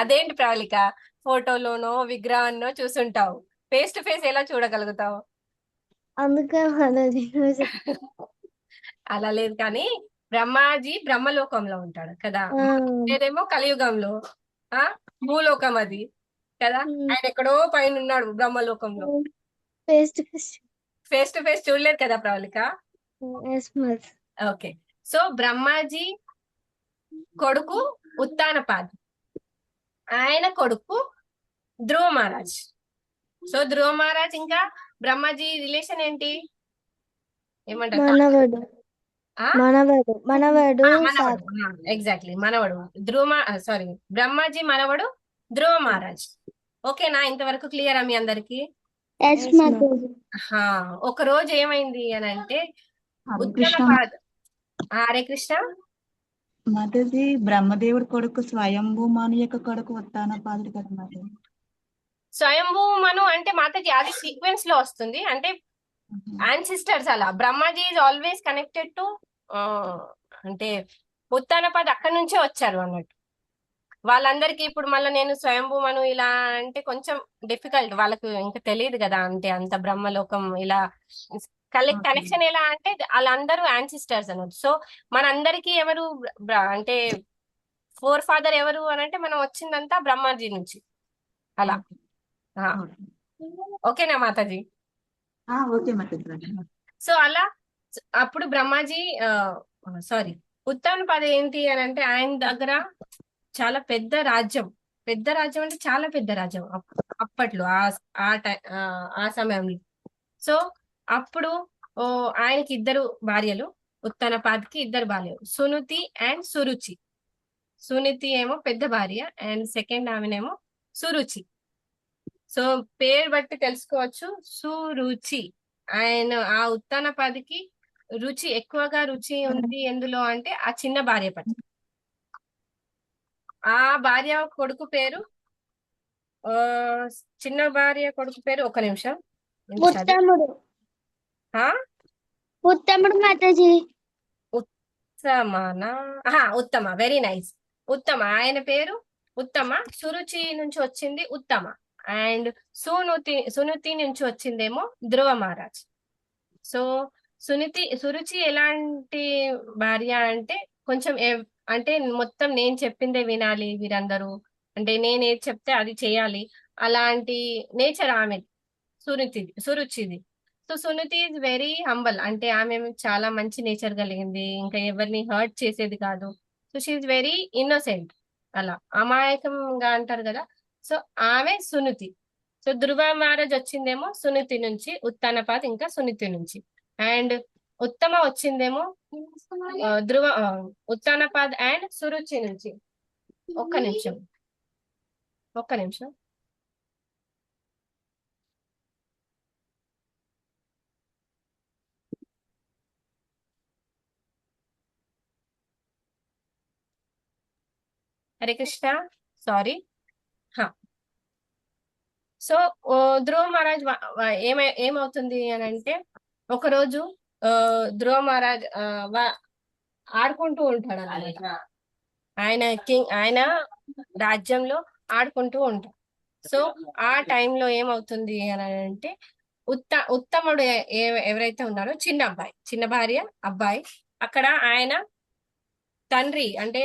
అదేంటి ప్రవళిక, ఫోటోలోనో విగ్రహాన్నో చూసుంటావు, ఫేస్ టు ఫేస్ ఎలా చూడగలుగుతావు? అందుకే అలా లేదు కానీ బ్రహ్మాజీ బ్రహ్మలోకంలో ఉంటాడు కదా, లేదేమో కలియుగంలో భూలోకం అది కదా. ఆయన ఎక్కడో పైన ఉన్నాడు బ్రహ్మలోకంలో. Face to face face to face చూడలేదు కదా ప్రవళిక? ఓకే. సో బ్రహ్మాజీ కొడుకు ఉత్తానపాద్, ఆయన కొడుకు ధ్రువ మహారాజ్. సో ధ్రువ మహారాజ్ ఇంకా బ్రహ్మాజీ రిలేషన్ ఏంటి ఏమంటారు? మనవడు. ఎగ్జాక్ట్లీ, మనవడు బ్రహ్మాజీ మనవడు ధ్రువ మహారాజ్. ఓకేనా? ఇంతవరకు క్లియరా మీ అందరికి? ఒక రోజు ఏమైంది అని అంటే ఉత్తనపాద్. హరే కృష్ణ మాతాజీ. బ్రహ్మదేవుడు కొడుకు స్వయంభూ మను యొక్క కొడుకు ఉత్తానపాదుడు కదా మాతాజీ. స్వయంభూ మను అంటే మాతాజీ అది సీక్వెన్స్ లో వస్తుంది, అంటే యాన్సిస్టర్స్ అలా. Brahmaji is always connected to అంటే ఉత్తానపాద్ అక్కడి నుంచే వచ్చారు అన్నట్టు. వాళ్ళందరికీ ఇప్పుడు మళ్ళీ నేను స్వయంభూ మను ఇలా అంటే కొంచెం డిఫికల్ట్, వాళ్ళకు ఇంకా తెలియదు కదా, అంటే అంత బ్రహ్మలోకం ఇలా కనెక్షన్ ఎలా అంటే వాళ్ళందరూ యాన్సిస్టర్స్ అన్నట్టు. సో మనందరికీ ఎవరు అంటే ఫోర్ ఫాదర్ ఎవరు అని అంటే మనం వచ్చిందంతా బ్రహ్మాజీ నుంచి అలా. ఓకేనా మాతాజీ? ఓకే మాతాజీ. సో అలా అప్పుడు బ్రహ్మాజీ ఉత్తానపాద ఏంటి అని అంటే ఆయన దగ్గర చాలా పెద్ద రాజ్యం అంటే చాలా పెద్ద రాజ్యం అప్పట్లో ఆ సమయంలో. సో అప్పుడు ఆయనకి 2 భార్యలు, ఉత్తానపాద్కి 2 భార్యలు, సునుతి అండ్ సురుచి. సునీతి ఏమో పెద్ద భార్య అండ్ సెకండ్ ఆమెనేమో సురుచి. సో పేరు బట్టి తెలుసుకోవచ్చు, సురుచి. ఆయన ఆ ఉత్తానపాదికి రుచి ఎక్కువగా రుచి ఉంది ఎందులో అంటే ఆ చిన్న భార్య పట్ల. ఆ భార్య కొడుకు పేరు ఆ చిన్న భార్య కొడుకు పేరు, ఒక నిమిషం నేను ఉత్తముడు ఆ ఉత్తముడు మాతాజీ. ఉత్తమనా? ఉత్తమ, వెరీ నైస్. ఉత్తమ, ఆయన పేరు ఉత్తమ. సురుచి నుంచి వచ్చింది ఉత్తమ. అండ్ సునుతి నుంచి వచ్చిందేమో ధ్రువ మహారాజ్. సో సురుచి ఎలాంటి భార్య అంటే కొంచెం అంటే మొత్తం నేను చెప్పిందే వినాలి వీరందరూ, అంటే నేను ఏది చెప్తే అది చేయాలి, అలాంటి నేచర్ ఆమె సురుచిది. So Suniti is very humble, అంటే ఆమె చాలా మంచి నేచర్ కలిగింది, ఇంకా ఎవరిని హర్ట్ చేసేది కాదు. సో షీఈ్ వెరీ ఇన్నోసెంట్, అలా అమాయకంగా అంటారు కదా. సో ఆమె సునితి. సో ధ్రువ మహారాజ్ వచ్చిందేమో సునితి నుంచి, ఉత్తానపాద్ ఇంకా సునితి నుంచి. అండ్ ఉత్తమ వచ్చిందేమో ఉత్తానపాద్ అండ్ సురుచి నుంచి. ఒక్క నిమిషం. హరే కృష్ణ, సారీ. సో ధ్రువ మహారాజ్ ఏమవుతుంది అని అంటే, ఒకరోజు ధ్రువ మహారాజ్ ఆడుకుంటూ ఉంటాడు అన్నమాట. ఆయన రాజ్యంలో ఆడుకుంటూ ఉంటాడు. సో ఆ టైంలో ఏమవుతుంది అని అంటే, ఉత్తముడు ఎవరైతే ఉన్నారో చిన్న భార్య అబ్బాయి, అక్కడ ఆయన తండ్రి అంటే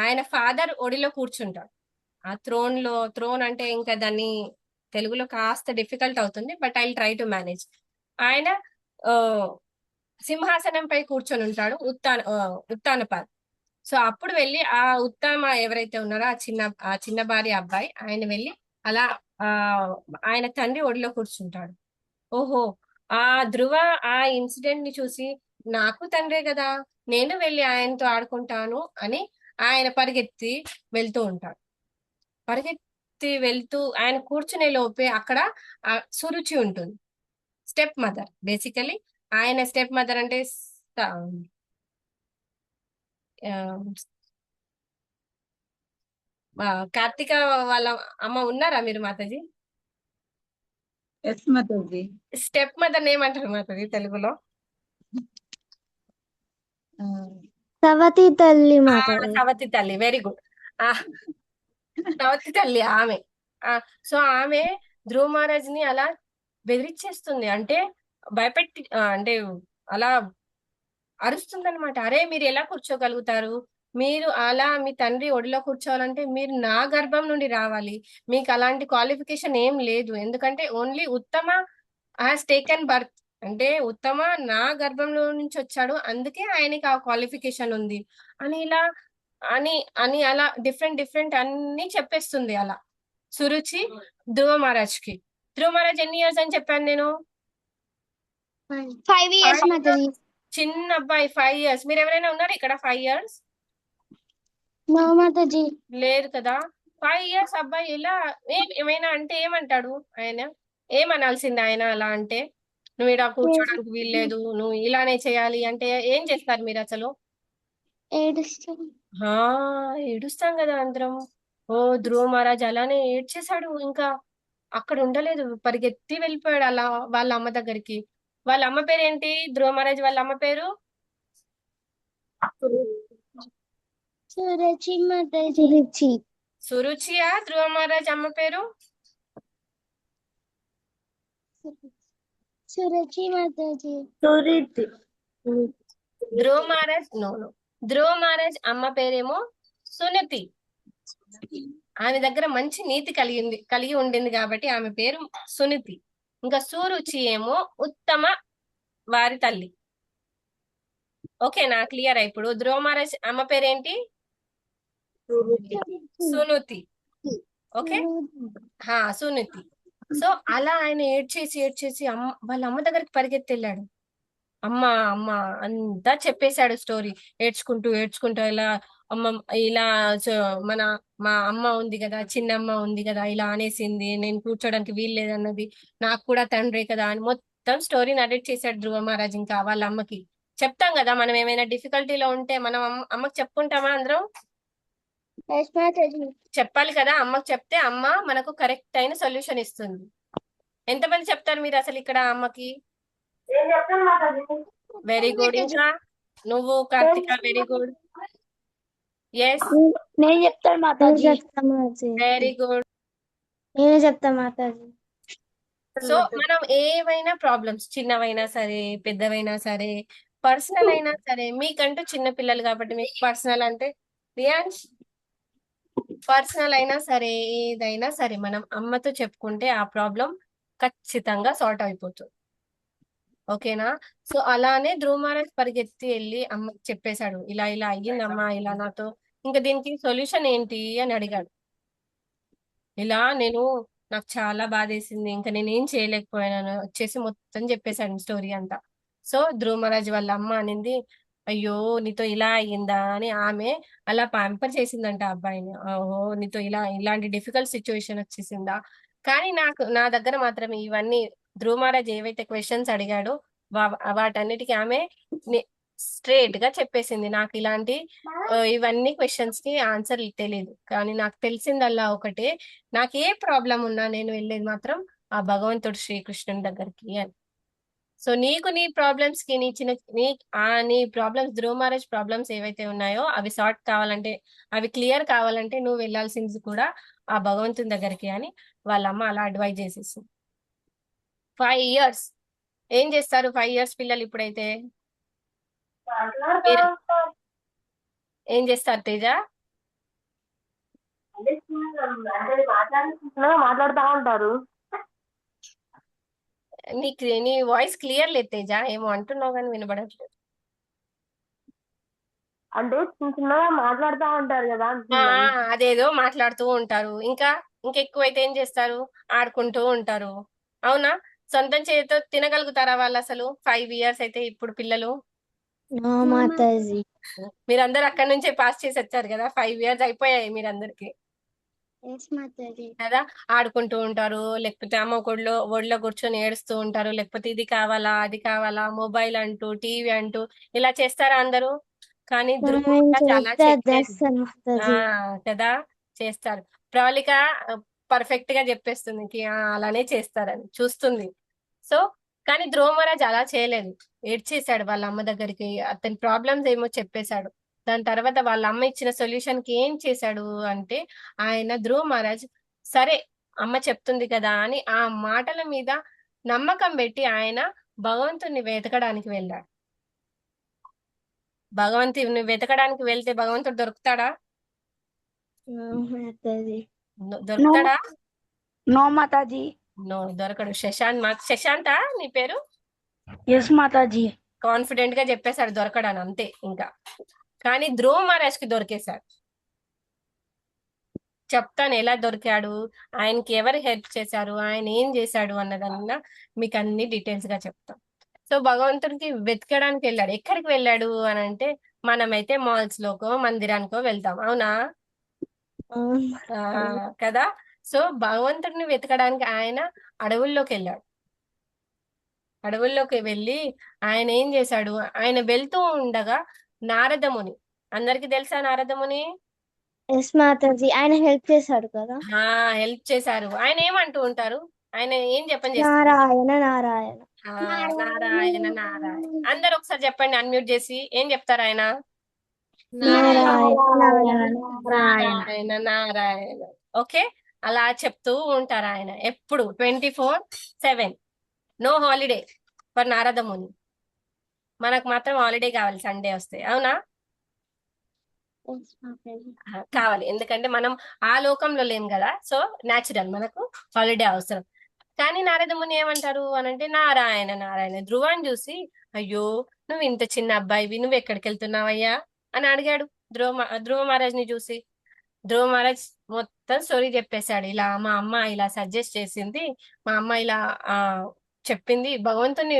ఆయన ఫాదర్ ఒడిలో కూర్చుంటాడు. ఆ త్రోన్ అంటే ఇంకా దాన్ని తెలుగులో కాస్త డిఫికల్ట్ అవుతుంది, but I try to manage. ఆయన సింహాసనంపై కూర్చొని ఉంటాడు ఉత్తానపాద్. సో అప్పుడు వెళ్ళి ఆ ఉత్తమ ఎవరైతే ఉన్నారో ఆ చిన్న భార్య అబ్బాయి, ఆయన వెళ్ళి అలా ఆయన తండ్రి ఒడిలో కూర్చుంటాడు. ఓహో, ఆ ధ్రువ ఆ ఇన్సిడెంట్ ని చూసి నాకు తండ్రే కదా, నేను వెళ్ళి ఆయనతో ఆడుకుంటాను అని ఆయన పరిగెత్తి వెళ్తూ ఉంటాడు. పరిగెత్తి వెళ్తూ ఆయన కూర్చునే లోపే అక్కడ సురుచి ఉంటుంది, స్టెప్ మదర్. బేసికలీ ఆయన స్టెప్ మదర్ అంటే కార్తిక వాళ్ళ అమ్మ ఉన్నారా మీరు మాతాజీ? ఎస్ మాతాజీ. స్టెప్ మదర్ ఏమంటారు మాతాజీ తెలుగులో? సవతి తల్లి మాతాజీ. సవతి తల్లి, వెరీ గుడ్. సవతి తల్లి ఆమె. సో ఆమె ధ్రువ మహారాజ్ ని అలా బెదిరించేస్తుంది, అంటే భయపెట్టి అంటే అలా అరుస్తుంది అనమాట. అరే మీరు ఎలా కూర్చోగలుగుతారు, మీరు అలా మీ తండ్రి ఒడిలో కూర్చోవాలంటే మీరు నా గర్భం నుండి రావాలి, మీకు అలాంటి క్వాలిఫికేషన్ ఏం లేదు, ఎందుకంటే ఓన్లీ ఉత్తమ హాస్ టేకెన్ బర్త్, అంటే ఉత్తమ నా గర్భంలో నుంచి వచ్చాడు, అందుకే ఆయనకి ఆ క్వాలిఫికేషన్ ఉంది అని ఇలా అని అలా డిఫరెంట్ అన్ని చెప్పేస్తుంది అలా సురుచి ధ్రువ మహారాజ్ కి. ధ్రువ మహారాజ్ ఎన్ని ఇయర్స్ అని చెప్పాను నేను? 5 years మాతాజీ. చిన్న అబ్బాయి 5 years. మీరు ఎవరైనా ఉన్నారు ఇక్కడ 5 years? నో మాతాజీ. లేదు కదా. 5 years అబ్బాయి ఇలా ఏమైనా అంటే ఏమంటాడు ఆయన? ఏమనాల్సింది ఆయన అలా అంటే? నువ్వు ఇలా కూర్చోడానికి వీల్లేదు, నువ్వు ఇలానే చేయాలి అంటే ఏం చేస్తారు మీరు అసలు? ఏడుస్తాం. ఏడుస్తాం కదా అందరం. ఓ ధ్రువ మహారాజ్ అలానే ఏడ్చేశాడు, ఇంకా అక్కడ ఉండలేదు, పరిగెత్తి వెళ్ళిపోయాడు అలా వాళ్ళ అమ్మ దగ్గరికి. వాళ్ళ అమ్మ పేరు ఏంటి? ధ్రువ మహారాజ్ వాళ్ళ అమ్మ పేరు సురుచి మాతాజీ. సురుచి. సురుచియా ధ్రువ మహారాజ్ అమ్మ పేరు? సురుచి మాతాజీ. సురుచి. ధ్రువ మహారాజ్ ధ్రువ మహారాజ్ అమ్మ పేరేమో సునితి. ఆమె దగ్గర మంచి నీతి కలిగి ఉండింది కాబట్టి ఆమె పేరు సునితి. ఇంకా సురుచి ఏమో ఉత్తమ వారి తల్లి. ఓకేనా, క్లియర్? ఇప్పుడు ధ్రువ మహారాజ్ అమ్మ పేరేంటి? సునుతి. ఓకే, సునితి. సో అలా ఆయన ఏడ్చేసి వాళ్ళ అమ్మ దగ్గరికి పరిగెత్తి వెళ్ళాడు. అమ్మ అంతా చెప్పేశాడు స్టోరీ, ఏడ్చుకుంటూ ఇలా అమ్మ ఇలా మన మా అమ్మ ఉంది కదా, చిన్నమ్మ ఉంది కదా, ఇలా అనేసింది, నేను కూర్చోడానికి వీలు లేదన్నది, నాకు కూడా తండ్రే కదా అని మొత్తం స్టోరీ నరేట్ చేశాడు ధ్రువ మహారాజ్. ఇంకా వాళ్ళ అమ్మకి చెప్తాం కదా, మనం ఏమైనా డిఫికల్టీలో ఉంటే మనం అమ్మకి చెప్పుకుంటామా అందరం? ఎస్ మాతాజీ. చెప్పాలి కదా, అమ్మకి చెప్తే అమ్మ మనకు కరెక్ట్ అయిన సొల్యూషన్ ఇస్తుంది. ఎంతమంది చెప్తారు మీరు అసలు ఇక్కడ అమ్మకి? Very good. ఇంకా నువ్వు కార్తిక, వెరీ గుడ్. ఎస్, నేను చెప్తాను నేను మాతాజీ. చెప్తా మాతాజీ. Very good. నేను చెప్తా మాతాజీ. సో మనం ఏవైనా ప్రాబ్లమ్స్, చిన్నవైనా సరే పెద్దవైనా సరే, పర్సనల్ అయినా సరే, మీకంటూ చిన్న పిల్లలు కాబట్టి మీకు పర్సనల్ అంటే రియాన్స్, పర్సనల్ అయినా సరే ఏదైనా సరే మనం అమ్మతో చెప్పుకుంటే ఆ ప్రాబ్లం ఖచ్చితంగా సార్ట్ అయిపోతుంది. ఓకేనా? సో అలానే ధ్రువ మహారాజ్ పరిగెత్తి వెళ్ళి అమ్మకి చెప్పేశాడు, ఇలా ఇలా అయ్యిందమ్మా, ఇలా నాతో, ఇంకా దీనికి సొల్యూషన్ ఏంటి అని అడిగాడు. ఇలా నాకు చాలా బాధేసింది, ఇంకా నేను ఏం చేయలేకపోయాను వచ్చేసి మొత్తం చెప్పేశాడు స్టోరీ అంతా. సో ధ్రువ మహారాజ్ వాళ్ళ అమ్మ అనింది, అయ్యో నీతో ఇలా అయ్యిందా అని. ఆమె అలా ప్యాంపర్ చేసిందంట ఆ అబ్బాయిని. ఓహో, నీతో ఇలాంటి డిఫికల్ట్ సిచ్యువేషన్ వచ్చేసిందా. కానీ నా దగ్గర మాత్రం ఇవన్నీ ధ్రువ మహారాజ్ ఏవైతే క్వశ్చన్స్ అడిగాడో వాటన్నిటికీ ఆమె స్ట్రేట్ గా చెప్పేసింది. నాకు ఇలాంటి ఇవన్నీ క్వశ్చన్స్ కి ఆన్సర్ తెలియదు, కానీ నాకు తెలిసిందల్లా ఒకటే, నాకు ఏ ప్రాబ్లం ఉన్నా నేను వెళ్ళేది మాత్రం ఆ భగవంతుడు శ్రీకృష్ణుని దగ్గరికి అని. సో నీకు నీ ప్రాబ్లమ్స్ కి నీ ప్రాబ్లమ్స్, ధ్రువ మహారాజ్ ప్రాబ్లమ్స్ ఏవైతే ఉన్నాయో అవి సార్ట్ కావాలంటే, అవి క్లియర్ కావాలంటే నువ్వు వెళ్ళాల్సింది కూడా ఆ భగవంతుని దగ్గరికి అని వాళ్ళ అమ్మ అలా అడ్వైజ్ చేసేసింది. 5 years ఏం చేస్తారు 5 years పిల్లలు ఇప్పుడైతే? మీరు ఏం చేస్తారు తేజ? మాట్లాడుతూ ఉంటారు. నీ వాయిస్ క్లియర్ లేదు తేజ, ఏమో అంటున్నావు కానీ వినబడట్లేదు. అంటే చిన్నగా మాట్లాడుతూ ఉంటారు కదా ఆ, అదేదో మాట్లాడుతూ ఉంటారు. ఇంకా ఎక్కువైతే ఏం చేస్తారు? ఆడుకుంటూ ఉంటారు. అవునా? సొంతం చేతితో తినగలుగుతారా వాళ్ళు అసలు 5 years అయితే ఇప్పుడు పిల్లలు? నో మాతాజీ. మీరందరూ అక్కడి నుంచే పాస్ చేసి వచ్చారు కదా, 5 years అయిపోయాయి మీరందరికి ఎస్ మాతాజీ. కదా. ఆడుకుంటూ ఉంటారు, లేకపోతే అమ్మ ఒడిలో కూర్చొని ఏడుస్తూ ఉంటారు, లేకపోతే ఇది కావాలా అది కావాలా, మొబైల్ అంటూ టీవీ అంటూ ఇలా చేస్తారా అందరూ? కానీ ధ్రువ మనం ఏం చాలా చెప్తే అది చెప్పేది. చేస్తారు మాతాజీ. కదా, చేస్తారు. ప్రవళిక పర్ఫెక్ట్ గా చెప్పేస్తుంది అలానే చేస్తారని చూస్తుంది. సో కానీ ధ్రువ మహారాజ్ అలా చేయలేదు, ఏడ్చేశాడు వాళ్ళ అమ్మ దగ్గరికి, అతని ప్రాబ్లమ్స్ ఏమో చెప్పేశాడు. దాని తర్వాత వాళ్ళ అమ్మ ఇచ్చిన సొల్యూషన్ కి ఏం చేశాడు అంటే, ఆయన ధ్రువ మహారాజ్ సరే అమ్మ చెప్తుంది కదా అని ఆ మాటల మీద నమ్మకం పెట్టి ఆయన భగవంతుని వెతకడానికి వెళ్ళాడు. భగవంతుని వెతకడానికి వెళ్తే భగవంతుడు దొరుకుతాడా? నో మాతాజీ. దొరుకుతాడా? నో మాతాజీ. దొరకడు. శశాంత నీ పేరు? ఎస్ మాతాజీ. కాన్ఫిడెంట్ గా చెప్పేశాడు దొరకడాను, అంతే. ఇంకా కానీ ధ్రువ మహారాజ్ కి దొరికేశాడు. చెప్తాను ఎలా దొరికాడు, ఆయనకి ఎవరు హెల్ప్ చేశారు, ఆయన ఏం చేశాడు అన్నదన్నా మీకు అన్ని డీటెయిల్స్ గా చెప్తాం. సో భగవంతుడికి వెతకడానికి వెళ్ళాడు. ఎక్కడికి వెళ్ళాడు అని అంటే, మనమైతే మాల్స్ లోకో మందిరానికో వెళ్తాం, అవునా? కదా. సో భగవంతుడిని వెతకడానికి ఆయన అడవుల్లోకి వెళ్ళాడు. అడవుల్లోకి వెళ్ళి ఆయన ఏం చేశాడు, ఆయన వెళ్తూ ఉండగా నారదముని, అందరికి తెలుసా నారదముని? ఎస్ మాతాజీ. ఆయన హెల్ప్ చేశాడు కదా. హెల్ప్ చేశారు. ఆయన ఏమంటూ ఉంటారు, ఆయన ఏం చెప్పని చేస్తారు? నారాయణ నారాయణ. నారాయణ నారాయణ. అందరు ఒకసారి చెప్పండి అన్మ్యూట్ చేసి, ఏం చెప్తారు ఆయన? నారాయణ నారాయణ. నారాయణ నారాయణ. ఓకే, అలా చెప్తూ ఉంటారు ఆయన ఎప్పుడు 24/7. No holiday for Naradamuni. మనకు మాత్రం హాలిడే కావాలి సండే వస్తే, అవునా? కావాలి, ఎందుకంటే మనం ఆ లోకంలో లేం కదా. సో న్యాచురల్ మనకు హాలిడే అవసరం. కానీ నారదముని ఏమంటారు అనంటే, నారాయణ నారాయణ. ధ్రువాన్ని చూసి, అయ్యో నువ్వు ఇంత చిన్న అబ్బాయివి, నువ్వు ఎక్కడికి వెళ్తున్నావయ్యా అని అడిగాడు ధ్రువ మహారాజ్ని చూసి. ధ్రువ మహారాజ్ మొత్తం స్టోరీ చెప్పేశాడు. ఇలా మా అమ్మ ఇలా సజెస్ట్ చేసింది, మా అమ్మ ఇలా చెప్పింది, భగవంతుని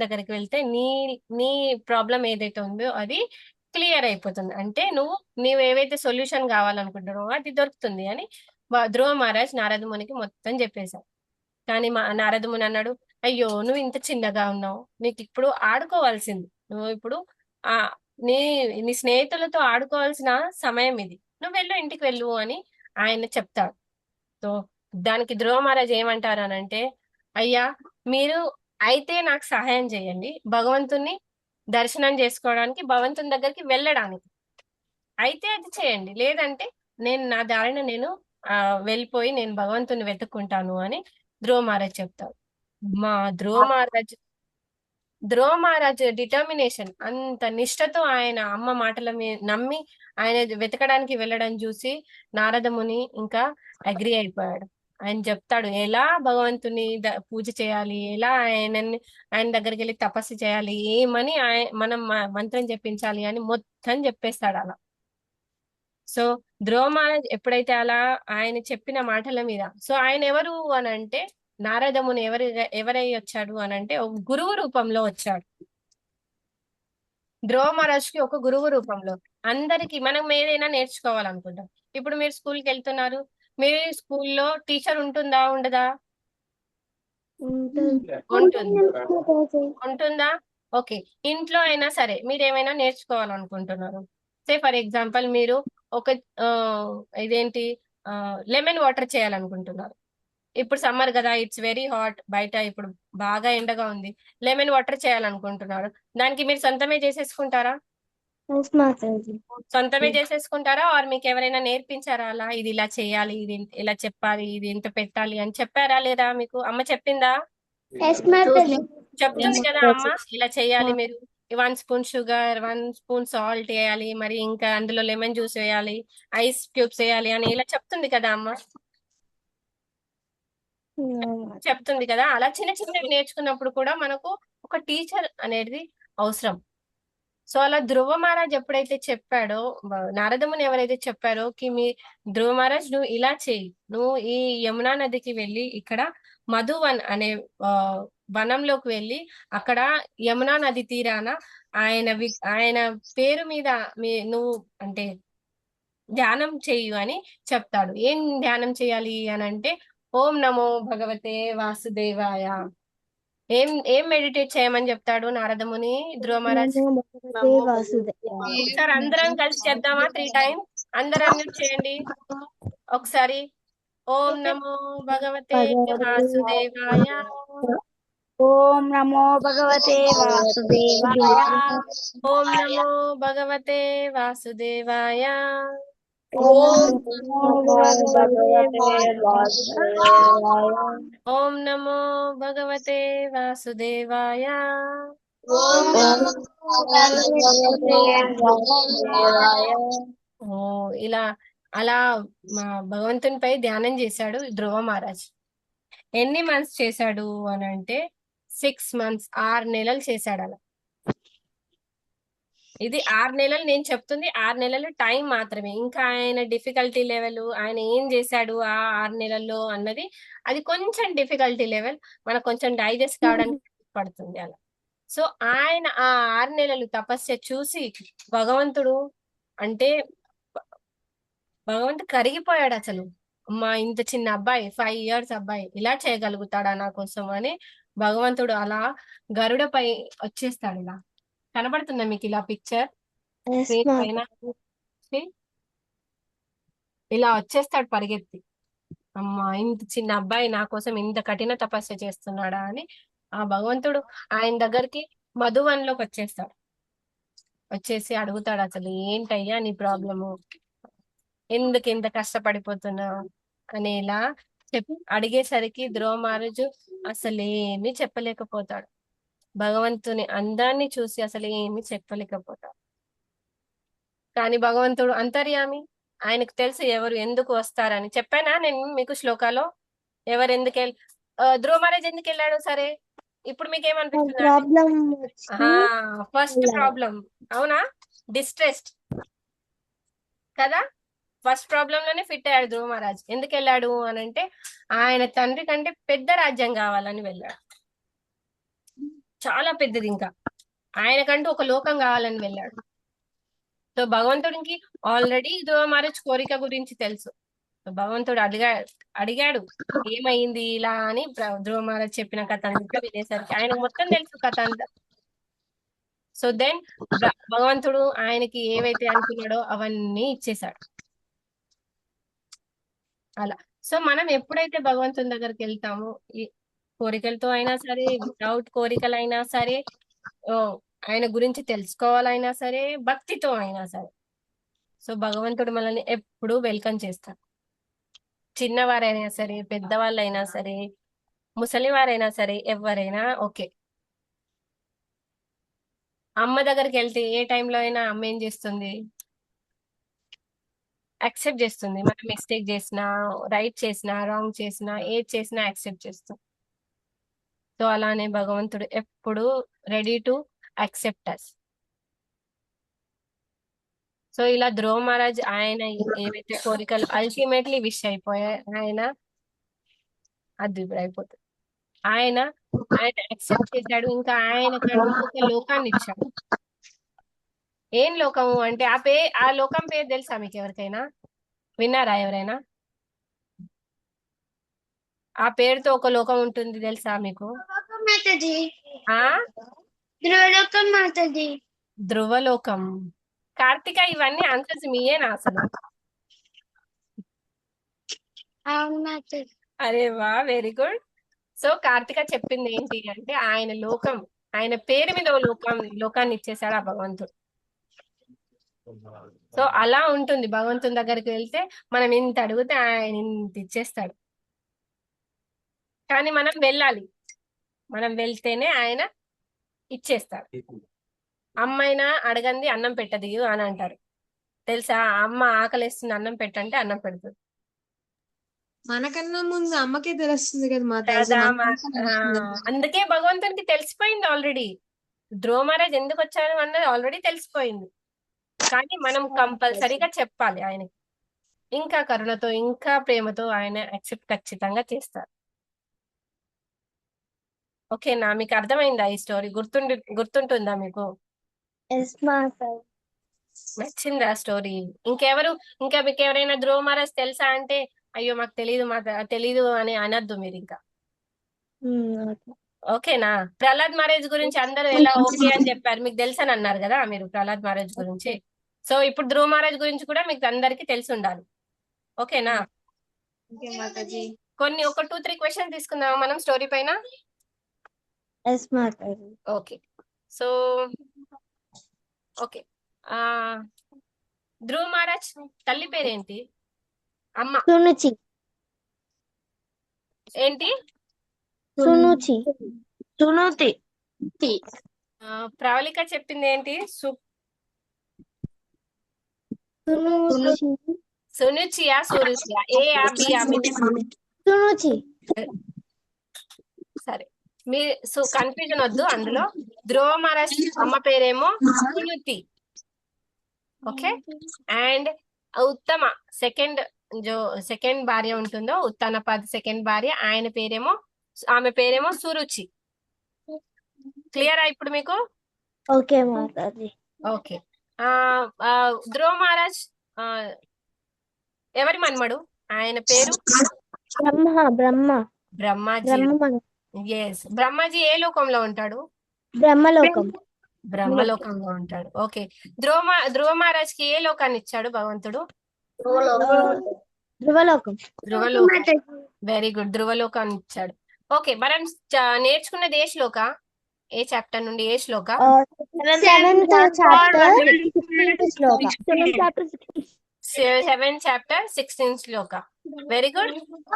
దగ్గరికి వెళ్తే నీ ప్రాబ్లం ఏదైతే ఉందో అది క్లియర్ అయిపోతుంది. అంటే నువ్వు ఏవైతే సొల్యూషన్ కావాలనుకుంటున్నావో అది దొరుకుతుంది అని ధ్రువ మహారాజ్ నారద మునికి మొత్తం చెప్పేశాడు. కానీ నారద ముని అన్నాడు, అయ్యో నువ్వు ఇంత చిన్నగా ఉన్నావు, నీకు ఇప్పుడు ఆడుకోవాల్సింది, నువ్వు ఇప్పుడు ఆ నీ నీ స్నేహితులతో ఆడుకోవాల్సిన సమయం ఇది, నువ్వు వెళ్ళు, ఇంటికి వెళ్ళు అని ఆయన చెప్తాడు. సో దానికి ధ్రువ మహారాజ్ ఏమంటారు అనంటే, అయ్యా మీరు అయితే నాకు సహాయం చేయండి భగవంతుని దర్శనం చేసుకోవడానికి, భగవంతుని దగ్గరికి వెళ్ళడానికి అయితే అది చేయండి, లేదంటే నేను నా దారిన నేను వెళ్ళిపోయి నేను భగవంతుని వెతుక్కుంటాను అని ధ్రువ మహారాజ్ చెప్తాడు. మా ధ్రువ మహారాజ్ డిటర్మినేషన్, అంత నిష్ఠతో ఆయన అమ్మ మాటల నమ్మి ఆయన వెతకడానికి వెళ్ళడం చూసి నారద ముని ఇంకా అగ్రి అయిపోయాడు. ఆయన చెప్తాడు ఎలా భగవంతుని పూజ చేయాలి, ఎలా ఆయన దగ్గరికి వెళ్ళి తపస్సు చేయాలి, ఏమని మనం మంత్రం చెప్పించాలి అని మొత్తం చెప్పేస్తాడు అలా. సో ధ్రువ మహారాజ్ ఎప్పుడైతే అలా ఆయన చెప్పిన మాటల మీద, సో ఆయన ఎవరు అని అంటే నారద ముని ఎవరై వచ్చాడు అనంటే ఒక గురువు రూపంలో వచ్చాడు. ధ్రువ మహారాజ్కి ఒక గురువు రూపంలో. అందరికి మనం ఏదైనా నేర్చుకోవాలనుకుంటాం. ఇప్పుడు మీరు స్కూల్కి వెళ్తున్నారు, మీ స్కూల్లో టీచర్ ఉంటుందా ఉండదా? ఉంటుందా? ఓకే. ఇంట్లో అయినా సరే మీరు ఏమైనా నేర్చుకోవాలనుకుంటున్నారు. సే ఫర్ ఎగ్జాంపుల్ మీరు ఒక ఇదేంటి లెమన్ వాటర్ చేయాలనుకుంటున్నారు. ఇప్పుడు సమ్మర్ కదా, ఇట్స్ వెరీ హాట్, బయట ఇప్పుడు బాగా ఎండగా ఉంది, లెమన్ వాటర్ చేయాలనుకుంటున్నారు. దానికి మీరు సొంతమే చేసేసుకుంటారా? సొంతమే చేసేసుకుంటారా ఆర్ మీకు ఎవరైనా నేర్పించారా అలా, ఇది ఇలా చేయాలి, ఇది ఇలా చెప్పాలి, ఇది ఇంత పెట్టాలి అని చెప్పారా లేదా? మీకు అమ్మ చెప్పిందా? చెప్తుంది కదా అమ్మ, ఇలా చేయాలి, మీరు 1 స్పూన్ షుగర్, 1 స్పూన్ సాల్ట్ వేయాలి, మరి ఇంకా అందులో లెమన్ జ్యూస్ వేయాలి, ఐస్ క్యూబ్స్ వేయాలి అని ఇలా చెప్తుంది కదా అమ్మ. చెప్తుంది కదా. అలా చిన్న చిన్నవి నేర్చుకున్నప్పుడు కూడా మనకు ఒక టీచర్ అనేది అవసరం. సో అలా ధ్రువ మహారాజ్ ఎప్పుడైతే చెప్పాడో, నారదముని ఎవరైతే చెప్పారో కి మీ ధ్రువ మహారాజ్ నువ్వు ఇలా చేయి, నువ్వు ఈ యమునా నదికి వెళ్ళి ఇక్కడ మధువన్ అనే వనంలోకి వెళ్ళి అక్కడ యమునా నది తీరాన ఆయన పేరు మీద నువ్వు అంటే ధ్యానం చెయ్యు అని చెప్తాడు. ఏం ధ్యానం చేయాలి అని అంటే, ఓం నమో భగవతే వాసుదేవాయ. ఏం మెడిటేట్ చేయమని చెప్తాడు నారదముని ధ్రువ మహారాజ్? ఒకసారి అందరం కలిసి చేద్దామా 3 times? అందరం మ్యూట్ చేయండి ఒకసారి. ఓం నమో భగవతే వాసుదేవాయ. ఓం నమో భగవతే వాసుదేవాయ. ఓం నమో భగవతే వాసుదేవాయ. ఓం నమో భగవతే వాసుదేవాయ. ఇలా అలా మా భగవంతునిపై ధ్యానం చేశాడు ధ్రువ మహారాజ్. ఎన్ని మంత్స్ చేశాడు అని అంటే 6 months, 6 నెలలు చేశాడు అలా. ఇది 6 నెలలు నేను చెప్తుంది, 6 నెలలు టైం మాత్రమే. ఇంకా ఆయన డిఫికల్టీ లెవెల్, ఆయన ఏం చేశాడు ఆ 6 నెలల్లో అన్నది అది కొంచెం డిఫికల్టీ లెవెల్, మనకు కొంచెం డైజెస్ట్ కావడానికి పడుతుంది అలా. సో ఆయన ఆ 6 నెలలు తపస్య చూసి భగవంతుడు కరిగిపోయాడు అసలు. అమ్మా ఇంత చిన్న అబ్బాయి, 5 years అబ్బాయి ఇలా చేయగలుగుతాడా నా కోసం అని భగవంతుడు అలా గరుడపై వచ్చేస్తాడు. ఇలా కనబడుతుందా మీకు ఇలా పిక్చర్ స్క్రీన్ పైన? ఇలా వచ్చేస్తాడు పరిగెత్తి. అమ్మా ఇంత చిన్న అబ్బాయి నా కోసం ఇంత కఠిన తపస్య చేస్తున్నాడా అని ఆ భగవంతుడు ఆయన దగ్గరికి మధువన్లోకి వచ్చేస్తాడు. వచ్చేసి అడుగుతాడు, అసలు ఏంటయ్యా నీ ప్రాబ్లము, ఎందుకు ఇంత కష్టపడిపోతున్నావు అని ఇలా అడిగేసరికి ధ్రువ మహారాజు అసలు ఏమీ చెప్పలేకపోతాడు. భగవంతుని అందాన్ని చూసి అసలు ఏమీ చెప్పలేకపోతాడు. కానీ భగవంతుడు అంతర్యామి, ఆయనకు తెలుసు ఎవరు ఎందుకు వస్తారని. చెప్పానా నేను మీకు శ్లోకాలో ఎవరు ఎందుకు ధ్రువ మహారాజ్ ఎందుకు వెళ్ళాడు? సరే ఇప్పుడు మీకు ఏమనిపిస్తుంది? ఫస్ట్ ప్రాబ్లం, అవునా? డిస్ట్రెస్డ్ కదా. ఫస్ట్ ప్రాబ్లం లోనే ఫిట్ అయ్యాడు ధ్రువ మహారాజ్. ఎందుకు వెళ్ళాడు అని అంటే ఆయన తండ్రి కంటే పెద్ద రాజ్యం కావాలని వెళ్ళాడు. చాలా పెద్దది, ఇంకా ఆయనకంటూ ఒక లోకం కావాలని వెళ్ళాడు. సో భగవంతుడికి ఆల్రెడీ ధ్రువ మహారాజ్ కోరిక గురించి తెలుసు. సో భగవంతుడు అడిగాడు ఏమైంది ఇలా అని. ధ్రువ మహారాజ్ చెప్పిన కథ అంతా వినేసరికి ఆయనకు మొత్తం తెలుసు కథ అంతా. సో దెన్ భగవంతుడు ఆయనకి ఏవైతే అనుకున్నాడో అవన్నీ ఇచ్చేశాడు అలా. సో మనం ఎప్పుడైతే భగవంతుని దగ్గరికి వెళ్తామో, ఈ కోరికలతో అయినా సరే, వితౌట్ కోరికలైనా సరే, ఓ, ఆయన గురించి తెలుసుకోవాలైనా సరే, భక్తితో అయినా సరే, సో భగవంతుడు మనల్ని ఎప్పుడూ వెల్కమ్ చేస్తాడు. చిన్నవారైనా సరే, పెద్దవాళ్ళైనా సరే, ముసలి వారైనా సరే, ఎవరైనా ఓకే. అమ్మ దగ్గరికి వెళ్తే ఏ టైంలో అయినా అమ్మ ఏం చేస్తుంది? యాక్సెప్ట్ చేస్తుంది. మనం మిస్టేక్ చేసినా, రైట్ చేసినా, రాంగ్ చేసినా, ఏది చేసినా యాక్సెప్ట్ చేస్తుంది. సో అలానే భగవంతుడు ఎప్పుడు ready to accept us. So ఇలా ధ్రువ మహారాజ్ ఆయన ఏవైతే కోరికలు అల్టిమేట్లీ విష్ అయిపోయాయి, ఆయన అద్భుతమైపోతుంది. ఆయన యాక్సెప్ట్ చేశాడు. ఇంకా ఆయనకు ఒక లోకాన్ని ఇచ్చాడు. ఏం లోకము అంటే ఆ లోకం పేరు తెలుసా మీకు ఎవరికైనా? విన్నారా ఎవరైనా? ఆ పేరుతో ఒక లోకం ఉంటుంది తెలుసా మీకు? మాతాజీ, ఆ ధ్రువలోకం మాతాజీ. ధ్రువలోకం. కార్తిక, ఇవన్నీ ఆన్సర్స్ మీయేనా అసలు? అవును మాతాజీ. అరే వా, వెరీ గుడ్. సో కార్తిక చెప్పింది ఏంటి అంటే ఆయన లోకం, ఆయన పేరు మీద ఓ లోకాన్ని ఇచ్చేసాడు ఆ భగవంతుడు. సో అలా ఉంటుంది. భగవంతుని దగ్గరికి వెళ్తే మనం ఇంత అడిగితే ఆయన ఇంత ఇచ్చేస్తాడు. కానీ మనం వెళ్ళాలి. మనం వెళ్తేనే ఆయన ఇచ్చేస్తాడు. అమ్మైనా అడగంది అన్నం పెట్టదు అని అంటారు తెలుసా? అమ్మ ఆకలిస్తుంది అన్నం పెట్టంటే అన్నం పెడుతుంది మనకన్నా ముందు అమ్మకే తెలుస్తుంది కదా మాతాజీ. కదా. మనకన్నా తెలుస్తుంది. అందుకే భగవంతునికి తెలిసిపోయింది ఆల్రెడీ. ధ్రువ మహారాజ్ ఎందుకు వచ్చారు అన్నది ఆల్రెడీ తెలిసిపోయింది. కానీ మనం కంపల్సరీగా చెప్పాలి ఆయనకి. ఇంకా కరుణతో, ఇంకా ప్రేమతో ఆయన యాక్సెప్ట్ ఖచ్చితంగా చేస్తారు. ఓకేనా? మీకు అర్థమైందా ఈ స్టోరీ? గుర్తుంటుందా మీకు? ఎస్ మాతాజీ. నచ్చిందా స్టోరీ? ఇంకా మీకు ఎవరైనా ధ్రువ మహారాజ్ తెలుసా అంటే అయ్యో మాకు తెలీదు అని అనద్దు మీరు ఇంకా. ఓకే. ఓకేనా? ప్రహ్లాద్ మహారాజ్ గురించి అందరూ ఎలా ఓకే అని చెప్పారు, మీకు తెలుసని అన్నారు కదా మీరు ప్రహ్లాద్ మహారాజ్ గురించి. సో ఇప్పుడు ధ్రువ మహారాజ్ గురించి కూడా మీకు అందరికి తెలిసి ఉండాలి. ఓకేనా? ఓకే మాతాజీ. కొన్ని ఒక 2-3 క్వశ్చన్ తీసుకుందామా మనం స్టోరీ పైన? ఎస్ మాతాజీ. ఓకే. సో ఓకే, ఆ ధ్రువ మహారాజ్ తల్లి పేరేంటి? అమ్మ సునుచి. ఏంటి? సునుచి. సునూతి. ప్రవళిక చెప్పింది ఏంటి? సునుచి. సునుచియా సురుచియా? ఏయా బియా? సునుచి. సరే, మీ కన్ఫ్యూజన్ వద్దు అందులో. ధ్రువ మహారాజ్ అమ్మ పేరేమో సునుతి. ఓకే. అండ్ ఉత్తమ సెకండ్ భార్య ఉంటుందో, ఉత్తనపద్ సెకండ్ భార్య, ఆమె పేరేమో సురుచి. క్లియరా ఇప్పుడు మీకు? ఓకే మాతాజీ. ఓకే. ధ్రువ మహారాజ్ ఎవరి మన్మడు? ఆయన పేరు బ్రహ్మాజీ. ఎస్. బ్రహ్మాజీ ఏ లోకంలో ఉంటాడు? బ్రహ్మలోకంలో ఉంటాడు. ఓకే. ధ్రువ మహారాజ్ కి ఏ లోకాన్ని ఇచ్చాడు భగవంతుడు? ధ్రువలోకం. ధ్రువలోకం. వెరీ గుడ్, ధ్రువలోకాన్ని ఇచ్చాడు. ఓకే, మనం నేర్చుకున్నది ఏ శ్లోక? ఏ చాప్టర్ నుండి ఏ శ్లోక? 7th chapter 16th శ్లోక. 7th chapter 16th శ్లోక. Very good.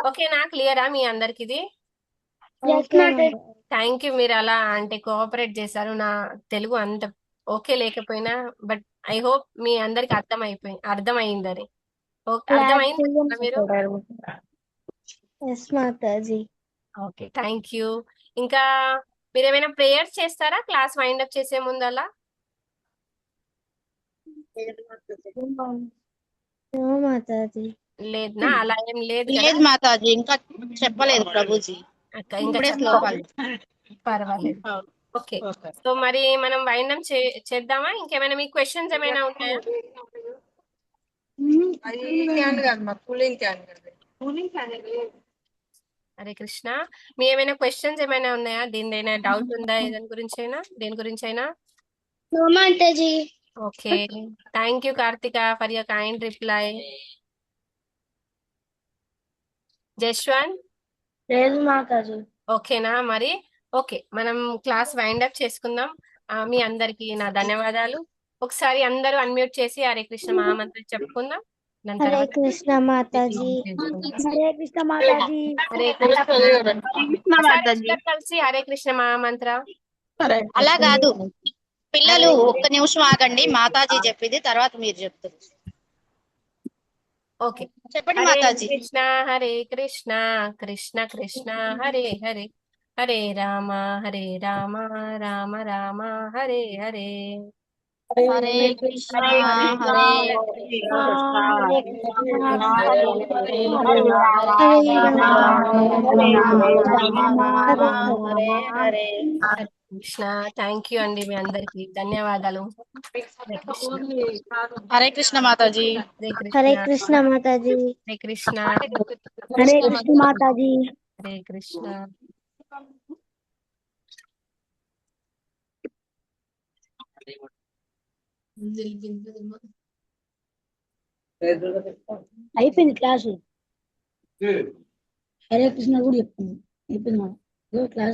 ఓకేనా? క్లియరా మీ అందరికి ఇది? థ్యాంక్ యూ, మీరు అలా అంటే కోఆపరేట్ చేశారు. నా తెలుగు అంత ఓకే లేకపోయినా, బట్ ఐ హోప్ మీ అందరికి అర్థమైందని. అర్థమైంది మీరు? ఎస్ మాతాజీ. Okay, thank you. ఇంకా మీరు ఏమైనా ప్రేయర్స్ చేస్తారా క్లాస్ వైండ్ అప్ చేసే ముందు అలా? మాతాజీ. లేదనా? అలా ఏం లేదు కదా? లేదు మాతాజీ, ఇంకా చెప్పలేదు ప్రభుజీ. ఇంకా ఇప్పుడే శ్లోకాలు. పర్వాలేదు. ఓకే, సో మరి మనం వైండం చేద్దామా? ఇంకేమైనా మీ క్వశ్చన్స్ ఏమైనా ఉంటాయా? హరే కృష్ణ. మీ ఏమైనా క్వశ్చన్స్ ఏమైనా ఉన్నాయా? దీని డౌట్ ఉందా? దేని గురించి అయినా? నో మాతాజీ. Okay, thank you Karthika for your kind reply. Jashwanth లేదు మాతాజీ. ఓకేనా మరి? ఓకే, మనం క్లాస్ వైండ్ అప్ చేసుకుందాం. మీ అందరికి నా ధన్యవాదాలు. ఒకసారి అందరూ అన్మ్యూట్ చేసి హరే కృష్ణ మహామంత్రం చెప్పుకుందాం. దాని హరే తర్వాత కృష్ణ మాతాజీ. హరే కృష్ణ మాతాజీ. హరే కృష్ణ. ఒకసారి అందరూ కలిసి హరే కృష్ణ మహామంత్ర. అలా కాదు పిల్లలు, ఒక్క నిమిషం ఆగండి, మాతాజీ చెప్పింది తర్వాత మీరు చెప్తారు. ఓకే, చెప్పండి హరే మాతాజీ. కృష్ణ హరే కృష్ణ కృష్ణ కృష్ణ హరే హరే, హరే రామ రామ రామ హరే హరే. హరే కృష్ణ హరే హరే హరే. కృష్ణ. థ్యాంక్ యూ అండి, మీ అందరికి ధన్యవాదాలు. హరే కృష్ణ. హరే కృష్ణ మాతాజీ. హరే హరే కృష్ణ. కృష్ణ మాతాజీ. హరే కృష్ణ. హరే కృష్ణ మాతాజీ. హరే కృష్ణ. అయిపోయింది క్లాసు. హరే కృష్ణ కూడా చెప్తుంది. అయిపోయింది క్లాస్.